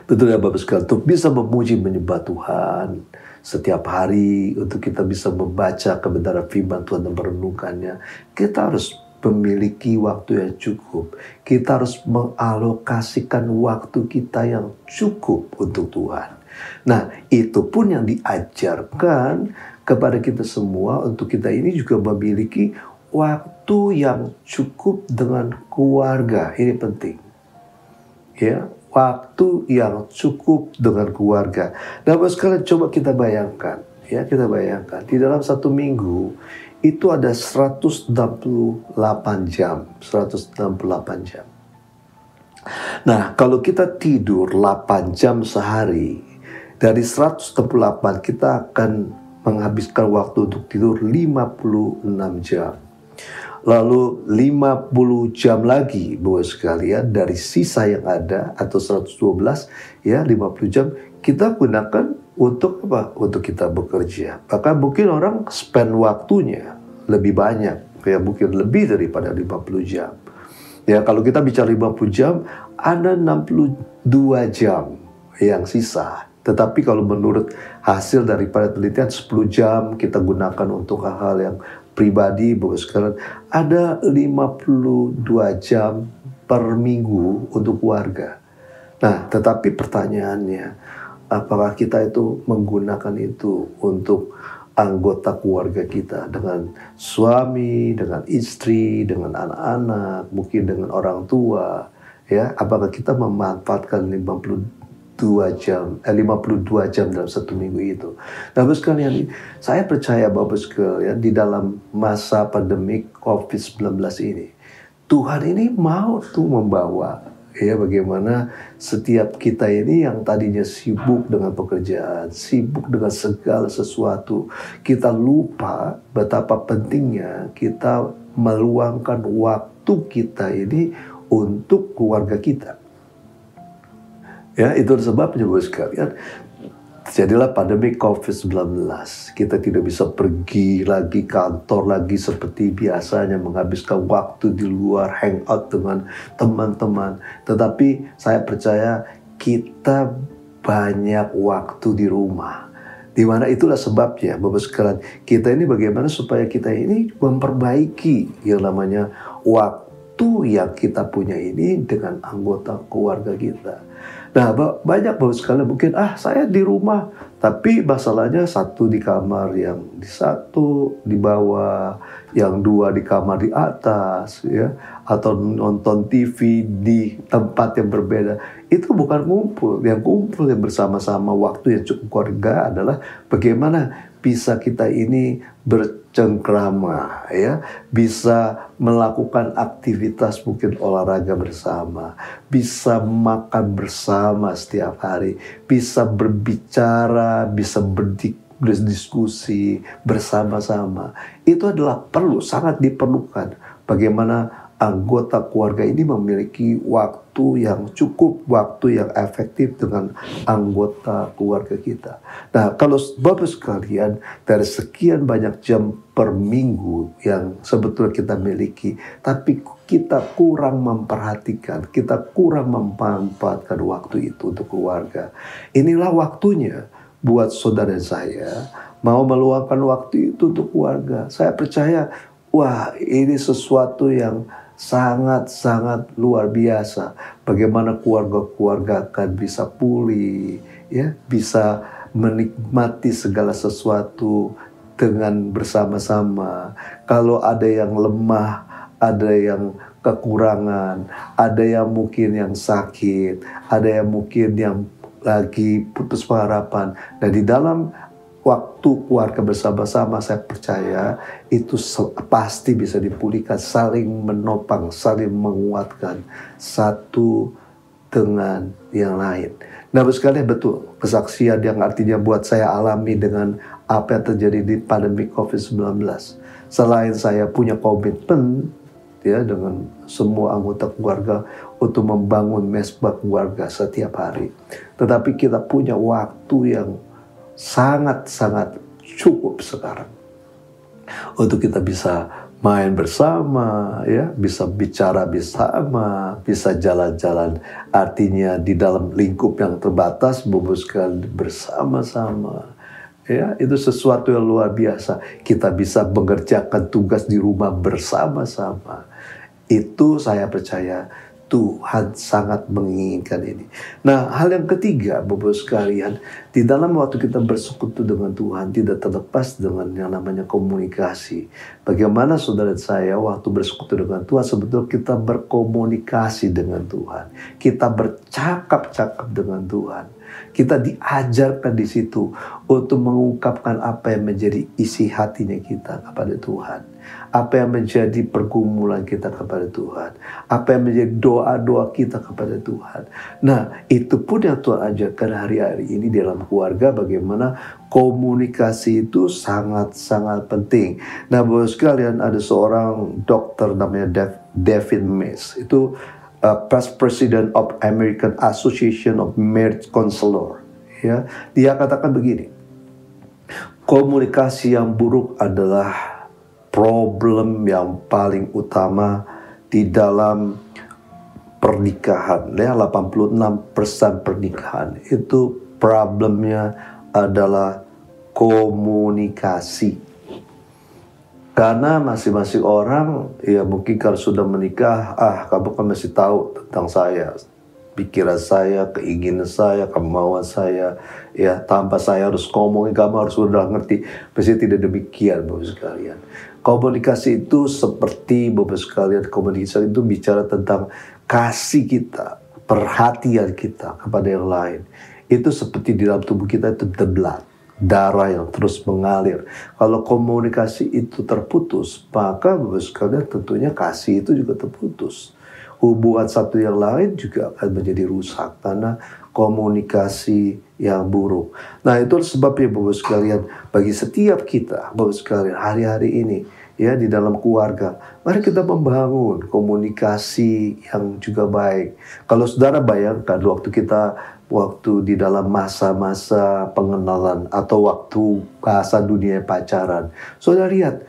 Betul ya Bapak sekalian, untuk bisa memuji menyembah Tuhan setiap hari, untuk kita bisa membaca kebenaran firman Tuhan dan merenungkannya, kita harus memiliki waktu yang cukup. Kita harus mengalokasikan waktu kita yang cukup untuk Tuhan. Nah, itu pun yang diajarkan kepada kita semua, untuk kita ini juga memiliki waktu yang cukup dengan keluarga. Ini penting. Ya, waktu yang cukup dengan keluarga. Nah, sekarang coba kita bayangkan, ya, kita bayangkan di dalam satu minggu itu ada 168 jam, 168 jam. Nah, kalau kita tidur 8 jam sehari, dari 168 kita akan menghabiskan waktu untuk tidur 56 jam. Lalu 50 jam lagi Bapak sekalian dari sisa yang ada atau 112 ya 50 jam kita gunakan untuk apa? Untuk kita bekerja. Bahkan mungkin orang spend waktunya lebih banyak, ya mungkin lebih daripada 50 jam. Ya kalau kita bicara 50 jam, ada 62 jam yang sisa. Tetapi kalau menurut hasil daripada penelitian 10 jam kita gunakan untuk hal-hal yang pribadi, Bapak sekalian, ada 52 jam per minggu untuk keluarga. Nah, tetapi pertanyaannya, apakah kita itu menggunakan itu untuk anggota keluarga kita, dengan suami, dengan istri, dengan anak-anak, mungkin dengan orang tua, ya? Apakah kita memanfaatkan 52 jam dalam satu minggu itu? Nah, Bapak sekalian, saya percaya Bapak sekalian di dalam masa pandemik COVID-19 ini, Tuhan ini mau tuh membawa, ya, bagaimana setiap kita ini yang tadinya sibuk dengan pekerjaan, sibuk dengan segala sesuatu, kita lupa betapa pentingnya kita meluangkan waktu kita ini untuk keluarga kita. Ya, itu sebabnya Bapak sekalian, jadilah pandemi COVID-19. Kita tidak bisa pergi lagi kantor lagi seperti biasanya, menghabiskan waktu di luar, hangout dengan teman-teman. Tetapi saya percaya kita banyak waktu di rumah. Di mana itulah sebabnya Bapak sekalian, kita ini bagaimana supaya kita ini memperbaiki yang namanya waktu yang kita punya ini dengan anggota keluarga kita. Nah, banyak Bapak sekalian mungkin, saya di rumah, tapi masalahnya satu di kamar, yang di satu di bawah, yang dua di kamar di atas, ya, atau nonton TV di tempat yang berbeda. Itu bukan ngumpul. Yang kumpul yang bersama-sama, waktu yang cukup keluarga adalah bagaimana bisa kita ini bercengkrama, ya, bisa melakukan aktivitas mungkin olahraga bersama, bisa makan bersama setiap hari, bisa berbicara, bisa berdiskusi bersama-sama. Itu adalah perlu, sangat diperlukan. Bagaimana anggota keluarga ini memiliki waktu yang cukup, waktu yang efektif dengan anggota keluarga kita. Nah, kalau Bapak sekalian, dari sekian banyak jam per minggu yang sebetulnya kita miliki, tapi kita kurang memperhatikan, kita kurang memanfaatkan waktu itu untuk keluarga. Inilah waktunya buat saudara saya mau meluangkan waktu itu untuk keluarga. Saya percaya, wah, ini sesuatu yang sangat-sangat luar biasa. Bagaimana keluarga-keluarga akan bisa pulih, ya, bisa menikmati segala sesuatu dengan bersama-sama. Kalau ada yang lemah, ada yang kekurangan, ada yang mungkin yang sakit, ada yang mungkin yang lagi putus pengharapan. Dan di dalam waktu keluarga bersama-sama, saya percaya itu pasti bisa dipulihkan, saling menopang, saling menguatkan satu dengan yang lain. Nah, sekalian, betul, kesaksian yang artinya buat saya alami dengan apa yang terjadi di pandemi COVID-19. Selain saya punya komitmen, ya, dengan semua anggota keluarga untuk membangun mesbah keluarga setiap hari, tetapi kita punya waktu yang sangat-sangat cukup sekarang untuk kita bisa main bersama, ya, bisa bicara bersama, bisa jalan-jalan, artinya di dalam lingkup yang terbatas, membuskan bersama-sama. Ya, itu sesuatu yang luar biasa. Kita bisa mengerjakan tugas di rumah bersama-sama. Itu saya percaya Tuhan sangat menginginkan ini. Nah, hal yang ketiga, Bapak sekalian, di dalam waktu kita bersekutu dengan Tuhan tidak terlepas dengan yang namanya komunikasi. Bagaimana saudara saya waktu bersekutu dengan Tuhan, sebetulnya kita berkomunikasi dengan Tuhan. Kita bercakap-cakap dengan Tuhan. Kita diajarkan di situ untuk mengungkapkan apa yang menjadi isi hatinya kita kepada Tuhan. Apa yang menjadi pergumulan kita kepada Tuhan. Apa yang menjadi doa-doa kita kepada Tuhan. Nah, itu pun yang Tuhan ajarkan hari-hari ini dalam keluarga, bagaimana komunikasi itu sangat-sangat penting. Nah, Bapak sekalian, ada seorang dokter namanya David Mays. Itu past president of American Association of Marriage Counselor. Ya, dia katakan begini, komunikasi yang buruk adalah problem yang paling utama di dalam pernikahan. Ya, 86% pernikahan itu problemnya adalah komunikasi. Karena masing-masing orang, ya mungkin kalau sudah menikah, kamu kan masih tahu tentang saya, pikiran saya, keinginan saya, kemauan saya, ya tanpa saya harus ngomongin, kamu harus sudah ngerti. Pasti tidak demikian, Bapak sekalian. Komunikasi itu seperti, Bapak sekalian, komunikasi itu bicara tentang kasih kita, perhatian kita kepada yang lain. Itu seperti di dalam tubuh kita itu the blood, darah yang terus mengalir. Kalau komunikasi itu terputus, maka Bapak sekalian tentunya kasih itu juga terputus. Hubungan satu yang lain juga akan menjadi rusak karena komunikasi yang buruk. Nah, itu sebabnya Bapak sekalian, bagi setiap kita, Bapak sekalian, hari-hari ini, ya, di dalam keluarga, mari kita membangun komunikasi yang juga baik. Kalau saudara bayangkan waktu di dalam masa-masa pengenalan atau waktu bahasa dunia pacaran, saudara lihat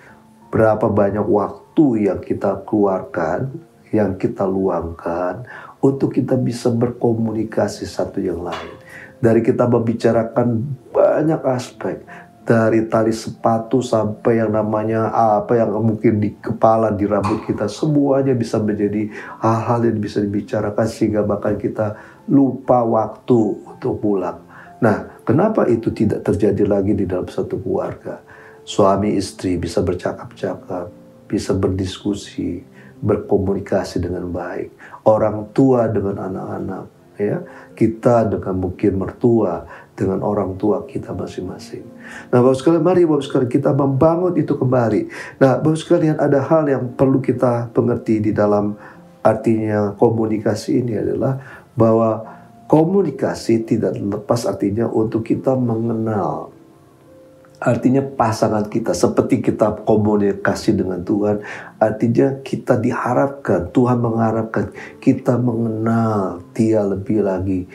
berapa banyak waktu yang kita keluarkan, yang kita luangkan untuk kita bisa berkomunikasi satu yang lain. Dari kita membicarakan banyak aspek, dari tali sepatu sampai yang namanya apa yang mungkin di kepala, di rambut kita, semuanya bisa menjadi hal-hal yang bisa dibicarakan sehingga bahkan kita lupa waktu untuk pulang. Nah, kenapa itu tidak terjadi lagi di dalam satu keluarga? Suami istri bisa bercakap-cakap, bisa berdiskusi, berkomunikasi dengan baik. Orang tua dengan anak-anak, ya, kita dengan mungkin mertua dengan orang tua kita masing-masing. Nah, Bapak sekalian, mari Bapak sekalian kita membangun itu kembali. Nah, Bapak sekalian, ada hal yang perlu kita mengerti di dalam artinya komunikasi ini adalah bahwa komunikasi tidak lepas artinya untuk kita mengenal, artinya pasangan kita, seperti kita komunikasi dengan Tuhan, artinya kita diharapkan, Tuhan mengharapkan kita mengenal Dia lebih lagi,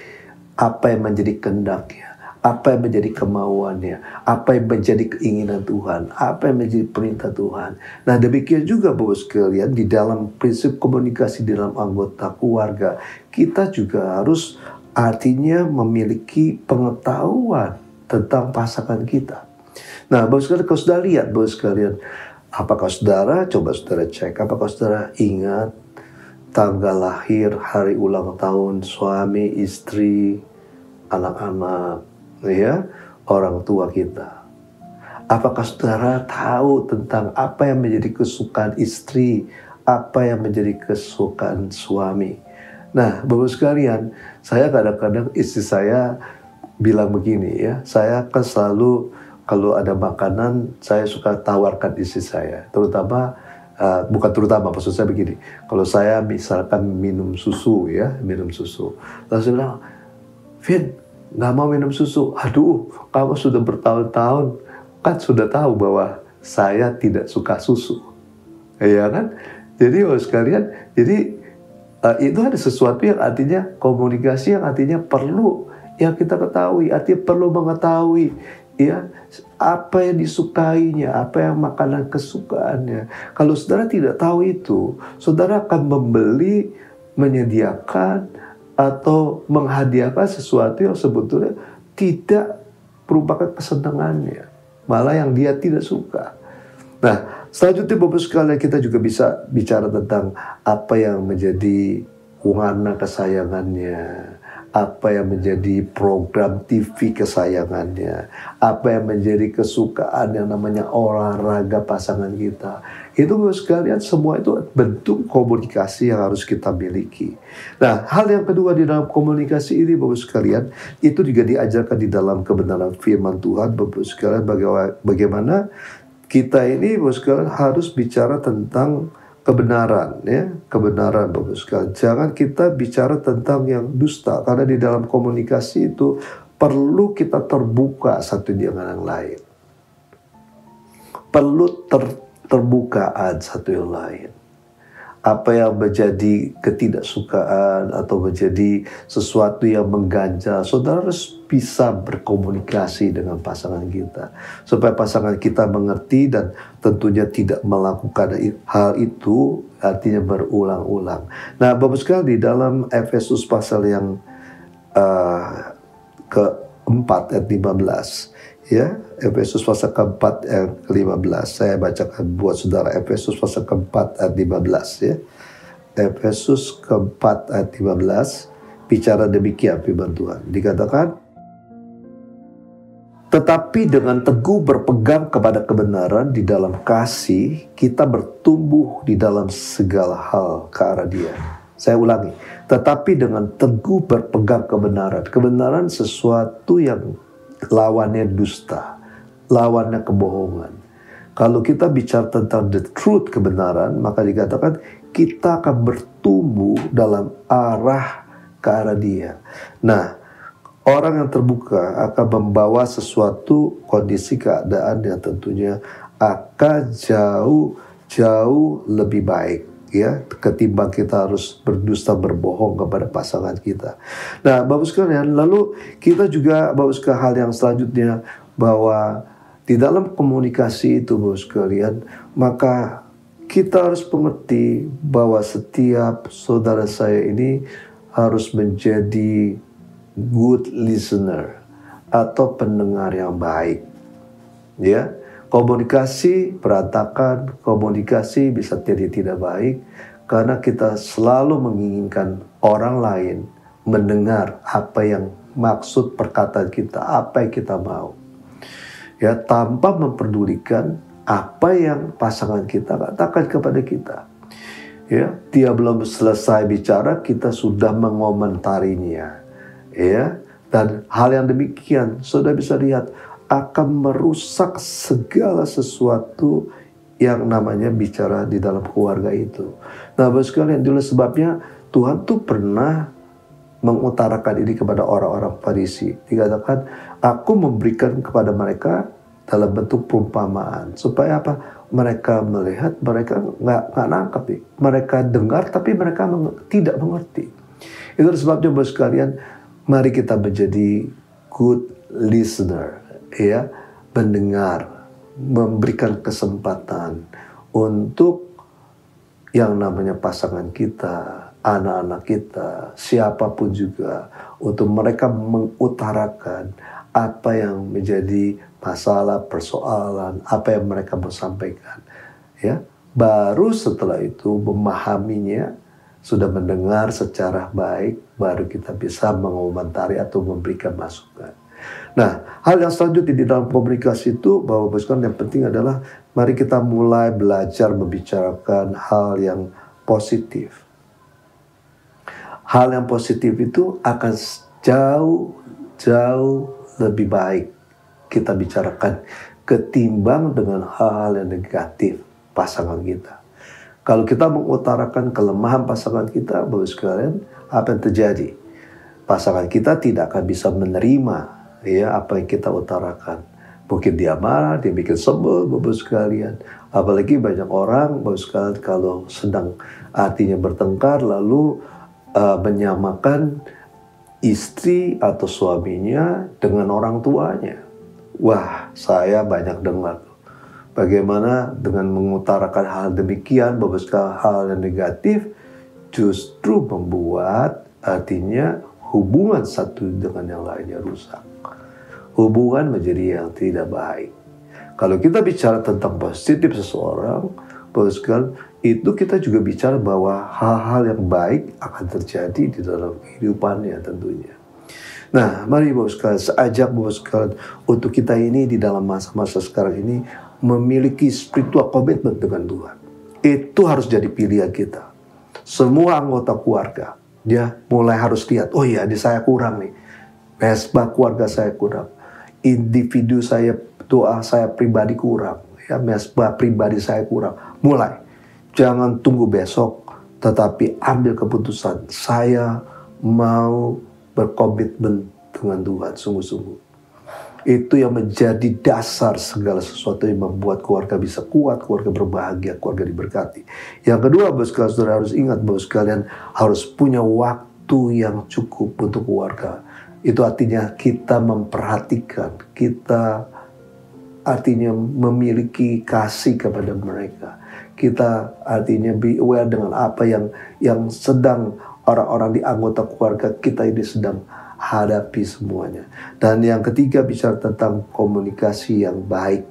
apa yang menjadi kehendaknya, apa yang menjadi kemauannya, apa yang menjadi keinginan Tuhan, apa yang menjadi perintah Tuhan. Nah, demikian juga Bapak sekalian, di dalam prinsip komunikasi di dalam anggota keluarga, kita juga harus artinya memiliki pengetahuan tentang pasangan kita. Nah, Bapak sekalian, kalau sudah lihat, Bapak sekalian, apakah saudara, coba saudara cek, apakah saudara ingat tanggal lahir, hari ulang tahun suami, istri, anak-anak, ya, orang tua kita. Apakah saudara tahu tentang apa yang menjadi kesukaan istri, apa yang menjadi kesukaan suami? Nah, Bapak sekalian, saya kadang-kadang istri saya bilang begini ya, saya kan selalu kalau ada makanan saya suka tawarkan istri saya, terutama bukan terutama, maksud saya begini, kalau saya misalkan minum susu ya, minum susu, lalu saya bilang, Vin, nggak mau minum susu. Aduh, kamu sudah bertahun-tahun kan sudah tahu bahwa saya tidak suka susu, ya kan? Jadi sekalian, jadi itu ada sesuatu yang artinya komunikasi, yang artinya perlu yang kita ketahui, artinya perlu mengetahui ya apa yang disukainya, apa yang makanan kesukaannya. Kalau saudara tidak tahu itu, saudara akan membeli, menyediakan atau menghadiahkan sesuatu yang sebetulnya tidak merupakan kesenangannya, malah yang dia tidak suka. Nah, selanjutnya Bapak sekalian, kita juga bisa bicara tentang apa yang menjadi warna kesayangannya, apa yang menjadi program TV kesayangannya, apa yang menjadi kesukaan yang namanya olahraga pasangan kita. Itu Bapak sekalian, semua itu bentuk komunikasi yang harus kita miliki. Nah, hal yang kedua di dalam komunikasi ini Bapak sekalian, itu juga diajarkan di dalam kebenaran firman Tuhan. Bapak sekalian, bagaimana kita ini Bapak sekalian harus bicara tentang kebenaran ya, kebenaran Bapak sekalian. Jangan kita bicara tentang yang dusta, karena di dalam komunikasi itu perlu kita terbuka satu dengan yang lain. Perlu terbukaan satu yang lain. Apa yang menjadi ketidaksukaan atau menjadi sesuatu yang mengganjal, saudara harus bisa berkomunikasi dengan pasangan kita, supaya pasangan kita mengerti dan tentunya tidak melakukan hal itu, artinya berulang-ulang. Nah, Bapak sekalian, di dalam Efesus pasal yang keempat ayat 15, ya, Efesus pasal keempat ayat 15, saya bacakan buat saudara. Efesus pasal keempat ayat 15 ya. Efesus keempat ayat 15 bicara demikian firman Tuhan. Dikatakan, tetapi dengan teguh berpegang kepada kebenaran di dalam kasih, kita bertumbuh di dalam segala hal ke arah Dia. Saya ulangi, tetapi dengan teguh berpegang kebenaran. Kebenaran sesuatu yang lawannya dusta, lawannya kebohongan. Kalau kita bicara tentang the truth, kebenaran, maka dikatakan kita akan bertumbuh dalam ke arah Dia. Nah, orang yang terbuka akan membawa sesuatu kondisi keadaan yang tentunya akan jauh lebih baik ya, ketimbang kita harus berdusta berbohong kepada pasangan kita. Nah, Bapak sekalian, lalu kita juga Bapak sekalian, hal yang selanjutnya, bahwa di dalam komunikasi itu Bapak sekalian, maka kita harus mengerti bahwa setiap saudara saya ini harus menjadi good listener atau pendengar yang baik. Ya, komunikasi berantakan, komunikasi bisa jadi tidak baik karena kita selalu menginginkan orang lain mendengar apa yang maksud perkataan kita, apa yang kita mau. Ya, tanpa memperdulikan apa yang pasangan kita katakan kepada kita. Ya, dia belum selesai bicara, kita sudah mengomentarinya. Ya, dan hal yang demikian sudah bisa lihat akan merusak segala sesuatu yang namanya bicara di dalam keluarga itu. Nah, Bapak sekalian, itulah sebabnya Tuhan tuh pernah mengutarakan ini kepada orang-orang Farisi. Dikatakan, aku memberikan kepada mereka dalam bentuk perumpamaan, supaya apa? Mereka melihat, mereka nggak nangkap nih. Mereka dengar, tapi mereka tidak mengerti. Itu sebabnya Bapak sekalian, mari kita menjadi good listener, ya, mendengar, memberikan kesempatan untuk yang namanya pasangan kita, anak-anak kita, siapapun juga, untuk mereka mengutarakan apa yang menjadi masalah, persoalan, apa yang mereka mau sampaikan, ya. Baru setelah itu memahaminya, sudah mendengar secara baik, baru kita bisa mengomentari atau memberikan masukan. Nah, hal yang selanjutnya di dalam komunikasi itu, bahwa yang penting adalah mari kita mulai belajar membicarakan hal yang positif. Hal yang positif itu akan jauh lebih baik kita bicarakan ketimbang dengan hal-hal yang negatif pasangan kita. Kalau kita mengutarakan kelemahan pasangan kita, Bapak sekalian, apa yang terjadi? Pasangan kita tidak akan bisa menerima ya apa yang kita utarakan. Mungkin dia marah, dia bikin sebel, Bapak sekalian. Apalagi banyak orang, Bapak sekalian, kalau sedang artinya bertengkar lalu menyamakan istri atau suaminya dengan orang tuanya. Wah, saya banyak dengar. Bagaimana dengan mengutarakan hal demikian, beberapa hal yang negatif, justru membuat artinya hubungan satu dengan yang lainnya rusak. Hubungan menjadi yang tidak baik. Kalau kita bicara tentang positif seseorang, beberapa itu kita juga bicara bahwa hal-hal yang baik akan terjadi di dalam kehidupannya tentunya. Nah, mari Bapak sekalian, saya ajak Bapak sekalian untuk kita ini di dalam masa-masa sekarang ini memiliki spiritual komitmen dengan Tuhan. Itu harus jadi pilihan kita. Semua anggota keluarga, dia mulai harus lihat, oh iya, di saya kurang nih. Mesbah keluarga saya kurang. Individu saya, doa saya pribadi kurang. Ya, mesbah pribadi saya kurang. Mulai. Jangan tunggu besok, tetapi ambil keputusan. Saya mau berkomitmen dengan Tuhan sungguh-sungguh. Itu yang menjadi dasar segala sesuatu yang membuat keluarga bisa kuat, keluarga berbahagia, keluarga diberkati. Yang kedua, Bapak sekalian, saudara harus ingat, Bapak sekalian harus punya waktu yang cukup untuk keluarga. Itu artinya kita memperhatikan, kita artinya memiliki kasih kepada mereka. Kita artinya be aware dengan apa yang sedang orang-orang di anggota keluarga kita ini sedang hadapi semuanya. Dan yang ketiga, bicara tentang komunikasi yang baik,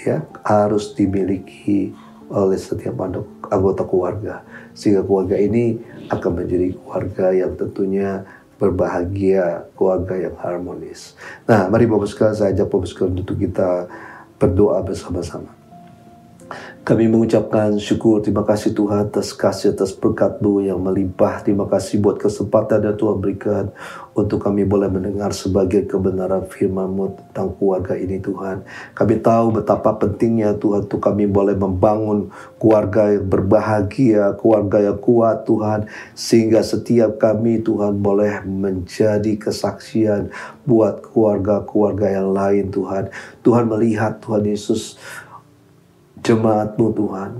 ya, harus dimiliki oleh setiap anggota keluarga, sehingga keluarga ini akan menjadi keluarga yang tentunya berbahagia, keluarga yang harmonis. Nah, mari Bapak sekalian, saya ajak Bapak sekalian untuk kita berdoa bersama-sama. Kami mengucapkan syukur, terima kasih Tuhan atas kasih, atas berkat-Mu yang melimpah. Terima kasih buat kesempatan yang Tuhan berikan untuk kami boleh mendengar sebagai kebenaran firman-Mu tentang keluarga ini Tuhan. Kami tahu betapa pentingnya Tuhan untuk kami boleh membangun keluarga yang berbahagia, keluarga yang kuat Tuhan. Sehingga setiap kami Tuhan boleh menjadi kesaksian buat keluarga-keluarga yang lain Tuhan. Tuhan melihat Tuhan Yesus, jemaat-Mu Tuhan,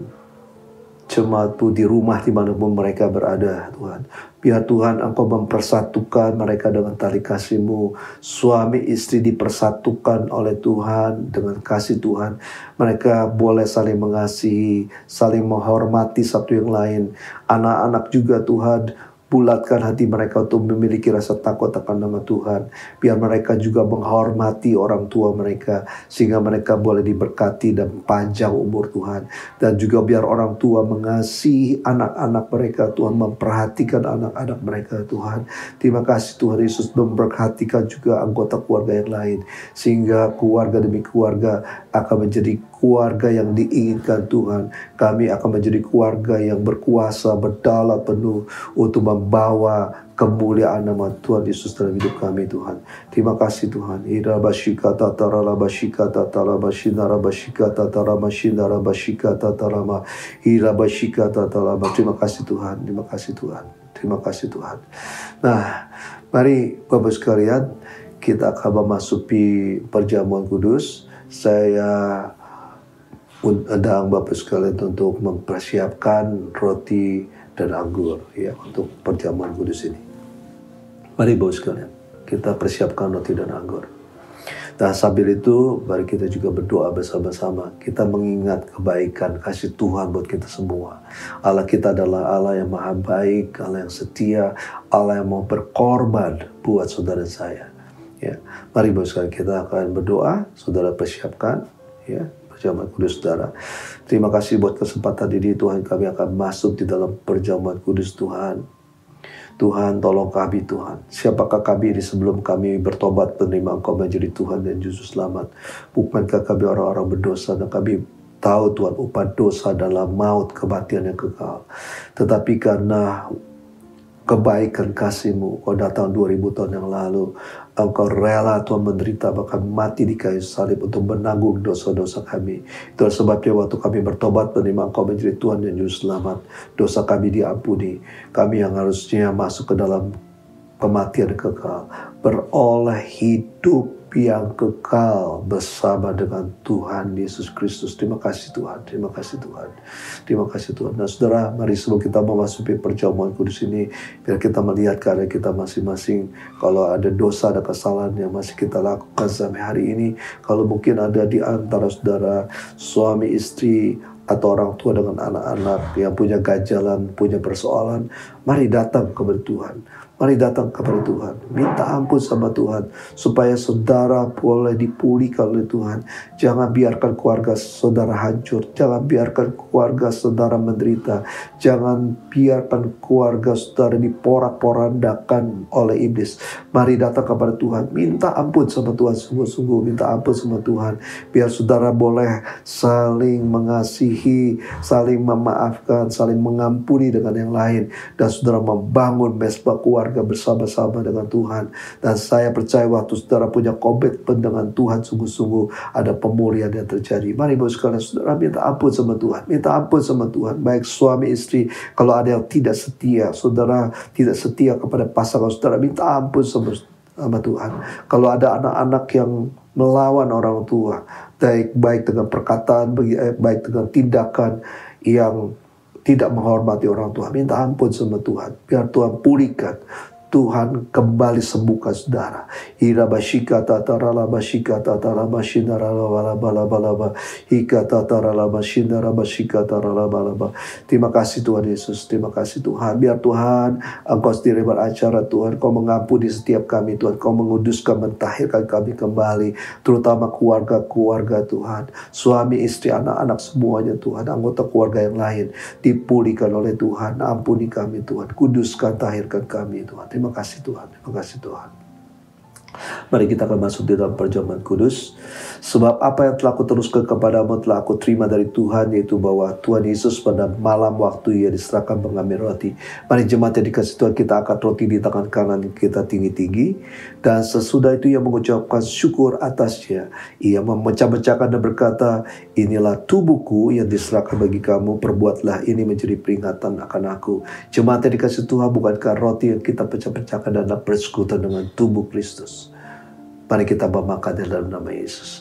jemaat-Mu di rumah dimanapun mereka berada Tuhan. Biar Tuhan Engkau mempersatukan mereka dengan tali kasih-Mu. Suami istri dipersatukan oleh Tuhan dengan kasih Tuhan. Mereka boleh saling mengasihi, saling menghormati satu yang lain. Anak-anak juga Tuhan, bulatkan hati mereka untuk memiliki rasa takut akan nama Tuhan. Biar mereka juga menghormati orang tua mereka, sehingga mereka boleh diberkati dan panjang umur Tuhan. Dan juga biar orang tua mengasihi anak-anak mereka Tuhan, memperhatikan anak-anak mereka Tuhan. Terima kasih Tuhan Yesus, memperhatikan juga anggota keluarga yang lain, sehingga keluarga demi keluarga akan menjadi keluarga yang diinginkan Tuhan. Kami akan menjadi keluarga yang berkuasa, berdaulat penuh untuk membawa kemuliaan nama Tuhan Yesus dalam hidup kami Tuhan. Terima kasih Tuhan. Terima kasih Tuhan. Terima kasih Tuhan. Terima kasih Tuhan. Nah, mari Bapak sekalian, kita akan memasuki perjamuan kudus. Saya undang Bapak sekalian untuk mempersiapkan roti dan anggur ya untuk perjamuan kudus ini. Mari Bapak sekalian, kita persiapkan roti dan anggur. Nah, sambil itu mari kita juga berdoa bersama-sama. Kita mengingat kebaikan kasih Tuhan buat kita semua. Allah kita adalah Allah yang maha baik, Allah yang setia, Allah yang mau berkorban buat saudara saya. Ya, mari Bapak sekalian, kita akan berdoa. Saudara persiapkan, ya, perjamuan kudus saudara. Terima kasih buat kesempatan ini Tuhan, kami akan masuk di dalam perjamuan kudus Tuhan. Tuhan tolong kami Tuhan. Siapakah kami ini sebelum kami bertobat menerima Engkau menjadi Tuhan dan Juru Selamat? Bukankah kami orang-orang berdosa dan kami tahu Tuhan upah dosa adalah maut, kematian yang kekal. Tetapi karena kebaikan kasih-Mu, Kau datang 2000 tahun yang lalu, Engkau rela Tuhan menderita bahkan mati di kayu salib untuk menanggung dosa-dosa kami. Itulah sebabnya waktu kami bertobat menerima Engkau menjadi Tuhan dan Juru Selamat, dosa kami diampuni. Kami yang harusnya masuk ke dalam kematian kekal, beroleh hidup yang kekal bersama dengan Tuhan Yesus Kristus. Terima kasih Tuhan, terima kasih Tuhan, terima kasih Tuhan. Nah saudara, mari sebelum kita memasuki perjamuan kudus ini, biar kita melihat keadaan kita masing-masing. Kalau ada dosa, ada kesalahan yang masih kita lakukan sampai hari ini, kalau mungkin ada di antara saudara suami istri atau orang tua dengan anak-anak yang punya ganjalan, punya persoalan, mari datang kepada Tuhan. Mari datang kepada Tuhan, minta ampun sama Tuhan, supaya saudara boleh dipulihkan oleh Tuhan. Jangan biarkan keluarga saudara hancur, jangan biarkan keluarga saudara menderita, jangan biarkan keluarga saudara diporak-porandakan oleh iblis. Mari datang kepada Tuhan, minta ampun sama Tuhan, sungguh-sungguh minta ampun sama Tuhan, biar saudara boleh saling mengasihi, saling memaafkan, saling mengampuni dengan yang lain, dan saudara membangun mesbah keluarga bersama-sama dengan Tuhan. Dan saya percaya waktu saudara punya komitmen dengan Tuhan sungguh-sungguh, ada pemulihan yang terjadi. Mari Bapak sekalian, saudara minta ampun sama Tuhan, minta ampun sama Tuhan. Baik suami istri, kalau ada yang tidak setia, saudara tidak setia kepada pasangan saudara, minta ampun sama Tuhan. Kalau ada anak-anak yang melawan orang tua, baik dengan perkataan, baik dengan tindakan yang tidak menghormati orang tua, minta ampun sama Tuhan. Biar Tuhan pulihkan, Tuhan kembali sembuhkan saudara. Ira bashika tatarala bashika tatara bashinara balaba hika tatarala bashinara bashika tarala balaba. Terima kasih Tuhan Yesus, terima kasih Tuhan. Biar Tuhan Engkau sendiri beracara Tuhan, Kau mengampuni setiap kami Tuhan, Kau menguduskan, mentahirkan kami kembali, terutama keluarga-keluarga Tuhan, suami istri anak-anak semuanya Tuhan, anggota keluarga yang lain dipulihkan oleh Tuhan. Ampuni kami Tuhan, kuduskan, tahirkan kami Tuhan. Terima kasih Tuhan, terima kasih Tuhan. Mari kita akan masuk di dalam perjamuan kudus. Sebab apa yang telah aku teruskan kepadamu telah aku terima dari Tuhan, yaitu bahwa Tuhan Yesus pada malam waktu Ia diserahkan mengambil roti. Mari jemaat yang dikasih Tuhan, kita angkat roti di tangan kanan kita tinggi-tinggi. Dan sesudah itu Ia mengucapkan syukur atasnya. Ia memecah-mecahkan dan berkata, inilah tubuhku yang diserahkan bagi kamu, perbuatlah ini menjadi peringatan akan aku. Jemaat yang dikasih Tuhan, bukankah roti yang kita pecah-pecahkan adalah persekutuan dengan tubuh Kristus? Mari kita memakan dalam nama Yesus.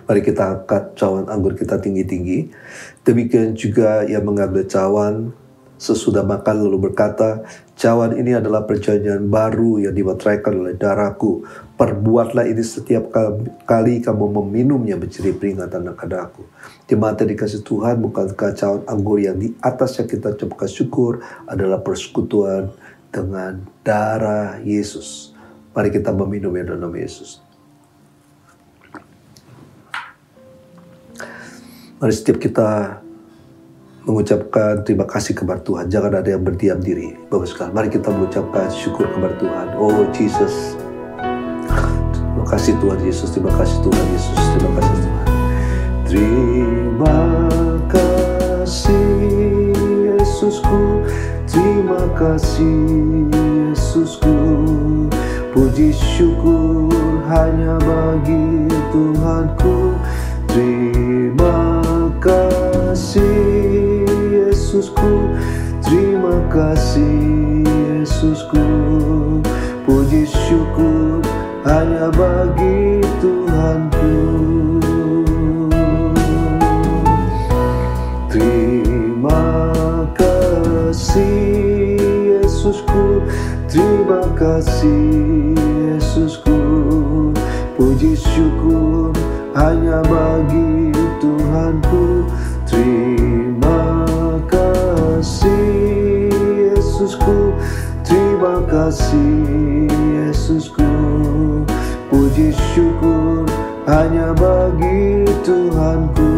Mari kita angkat cawan anggur kita tinggi-tinggi. Demikian juga ia mengambil cawan sesudah makan lalu berkata, cawan ini adalah perjanjian baru yang dimeteraikan oleh darahku. Perbuatlah ini setiap kali kamu meminumnya menjadi peringatan akan aku. Jemaat yang dikasih Tuhan, bukankah cawan anggur yang di atas yang kita ucapkan syukur adalah persekutuan dengan darah Yesus. Mari kita meminum dalam nama Yesus. Mari setiap kita mengucapkan terima kasih kepada Tuhan. Jangan ada yang berdiam diri. Bapak sekalian, mari kita mengucapkan syukur kepada Tuhan. Oh Jesus, terima kasih Tuhan Yesus, terima kasih Tuhan Yesus, terima kasih Tuhan. Terima kasih Yesusku, terima kasih Yesusku. Puji syukur hanya bagi Tuhanku. Terima kasih Yesusku, terima kasih Yesusku. Puji syukur hanya bagi Tuhanku. Terima kasih Yesusku, terima kasih Yesusku. Puji syukur hanya bagi Tuhanku. Terima kasih terima kasih Yesusku. Puji syukur hanya bagi Tuhanku.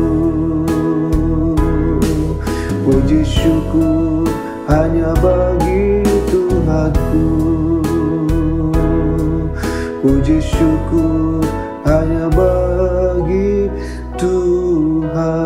Puji syukur hanya bagi Tuhanku. Puji syukur hanya bagi Tuhanku.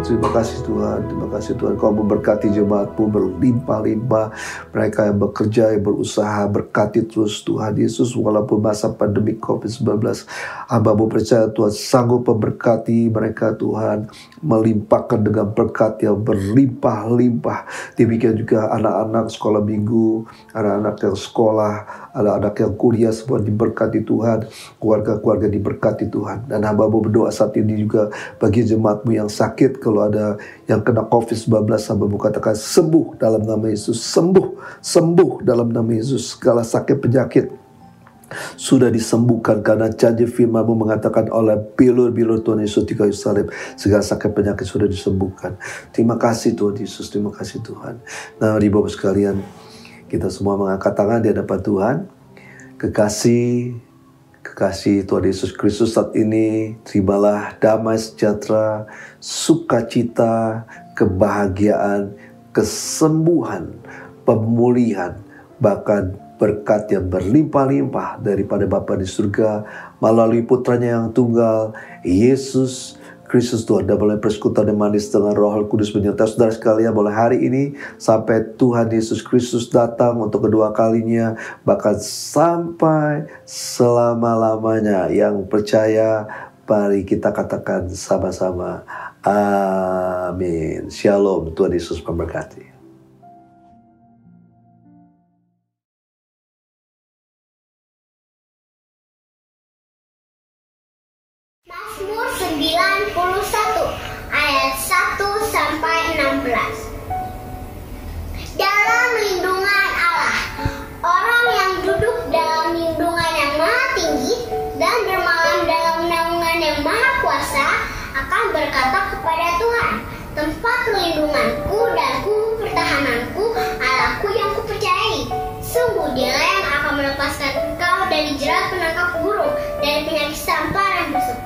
Terima kasih Tuhan, terima kasih Tuhan. Kau memberkati jemaat-Mu berlimpah-limpah. Mereka yang bekerja, yang berusaha, berkati terus Tuhan Yesus. Walaupun masa pandemi COVID-19, hamba-Mu percaya Tuhan sanggup memberkati mereka Tuhan. Melimpahkan dengan berkat yang berlimpah-limpah. Demikian juga anak-anak sekolah minggu, anak-anak yang sekolah, anak-anak yang kuliah, semua diberkati Tuhan. Keluarga-keluarga diberkati Tuhan. Dan hamba-Mu berdoa saat ini juga bagi jemaat-Mu yang sakit. Kalau ada yang kena COVID-19, hamba-Mu katakan sembuh dalam nama Yesus. Sembuh dalam nama Yesus. Segala sakit penyakit sudah disembuhkan karena janji firman-Mu mengatakan oleh bilur-bilur Tuhan Yesus di kayu salib, segala sakit penyakit sudah disembuhkan. Terima kasih Tuhan Yesus, terima kasih Tuhan. Nah, di Bapak sekalian, kita semua mengangkat tangan di hadapan Tuhan. Kekasih Tuhan Yesus Kristus saat ini, terimalah damai sejahtera, sukacita, kebahagiaan, kesembuhan, pemulihan, bahkan berkat yang berlimpah-limpah daripada Bapa di surga melalui putranya yang tunggal, Yesus Kristus Tuhan. Dan boleh persekutuan yang manis dengan Roh Kudus menyertai saudara sekalian mulai hari ini sampai Tuhan Yesus Kristus datang untuk kedua kalinya, bahkan sampai selama-lamanya. Yang percaya, mari kita katakan sama-sama, amin. Shalom, Tuhan Yesus memberkati. Mazmur 91 ayat 1 sampai 16. Dalam lindungan Allah, orang yang duduk dalam lindungan yang maha tinggi dan bermalam dalam naungan yang maha kuasa akan berkata kepada Tuhan, tempat perlindunganku dan pertahananku, Allahku yang kupercayai. Sungguh Dialah yang akan melepaskan engkau dari jerat penangkap burung, dari penyakit sampar dan busuk.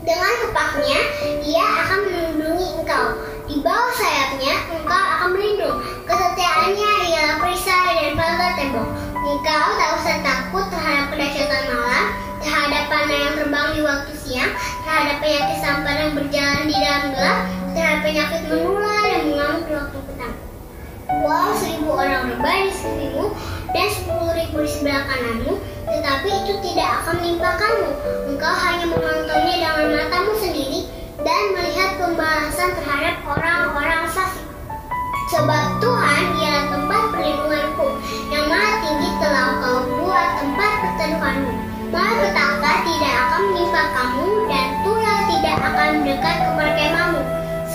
Dengan kepaknya, Ia akan melindungi engkau. Di bawah sayapnya, engkau akan berlindung. Kesetiaannya ialah perisai dan pagar tembok. Engkau tak usah takut terhadap kedahsyatan malam, terhadap panah yang terbang di waktu siang, terhadap penyakit sampar yang berjalan di dalam gelap, terhadap penyakit menular yang mengamuk di waktu petang. Walau 1000 orang rebah di sekelilingmu dan 10.000 di sebelah kananmu, tetapi itu tidak akan menimpakanmu. Engkau hanya menontonnya dengan matamu sendiri dan melihat pembalasan terhadap orang-orang fasik. Sebab Tuhan ialah tempat perlindunganku, yang maha tinggi telah Kau buat tempat perteduhanmu. Malapetaka tidak akan menimpa kamu dan tulah tidak akan mendekat kepada kemahmu.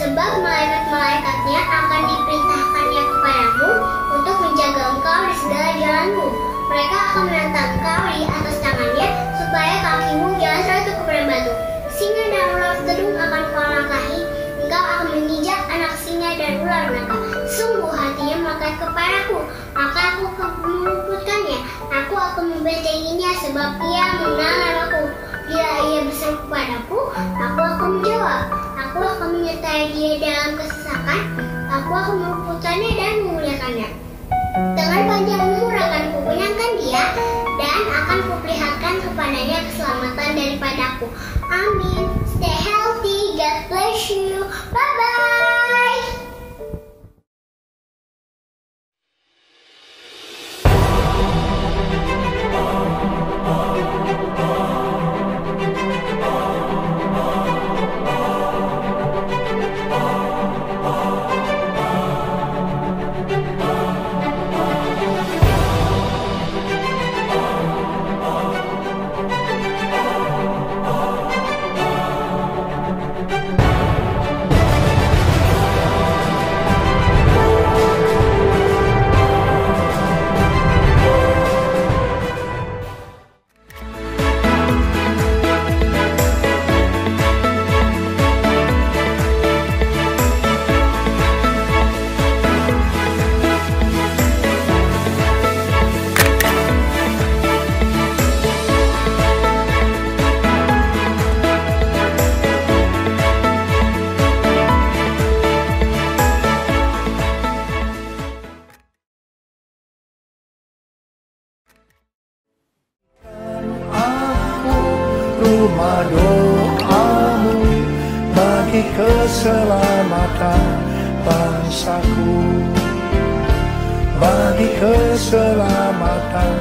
Sebab malaikat-malaikatnya akan diperintahkannya kepadamu untuk menjaga engkau di segala jalanmu. Mereka akan menantang engkau di atas tangannya, supaya kakimu jangan terjatuh kepada batu. Singa dan ular gedung akan kau langkahi, engkau akan menginjak anak singa dan ular naga. Sungguh hatinya melekat kepadaku, maka aku akan meluputkannya. Aku akan membentenginya, sebab ia mengenal namaku. Bila ia berseru kepadaku, aku akan menjawab. Aku akan menyertai dia dalam kesesakan. Aku akan meluputkannya dan memuliakannya. Dengan panjang umur akan kukenyangkan dia, dan akan kuperlihatkan kepadanya keselamatan daripadaku. Amin. Stay healthy. God bless you. Bye-bye. terima doamu bagi keselamatan bangsaku, bagi keselamatan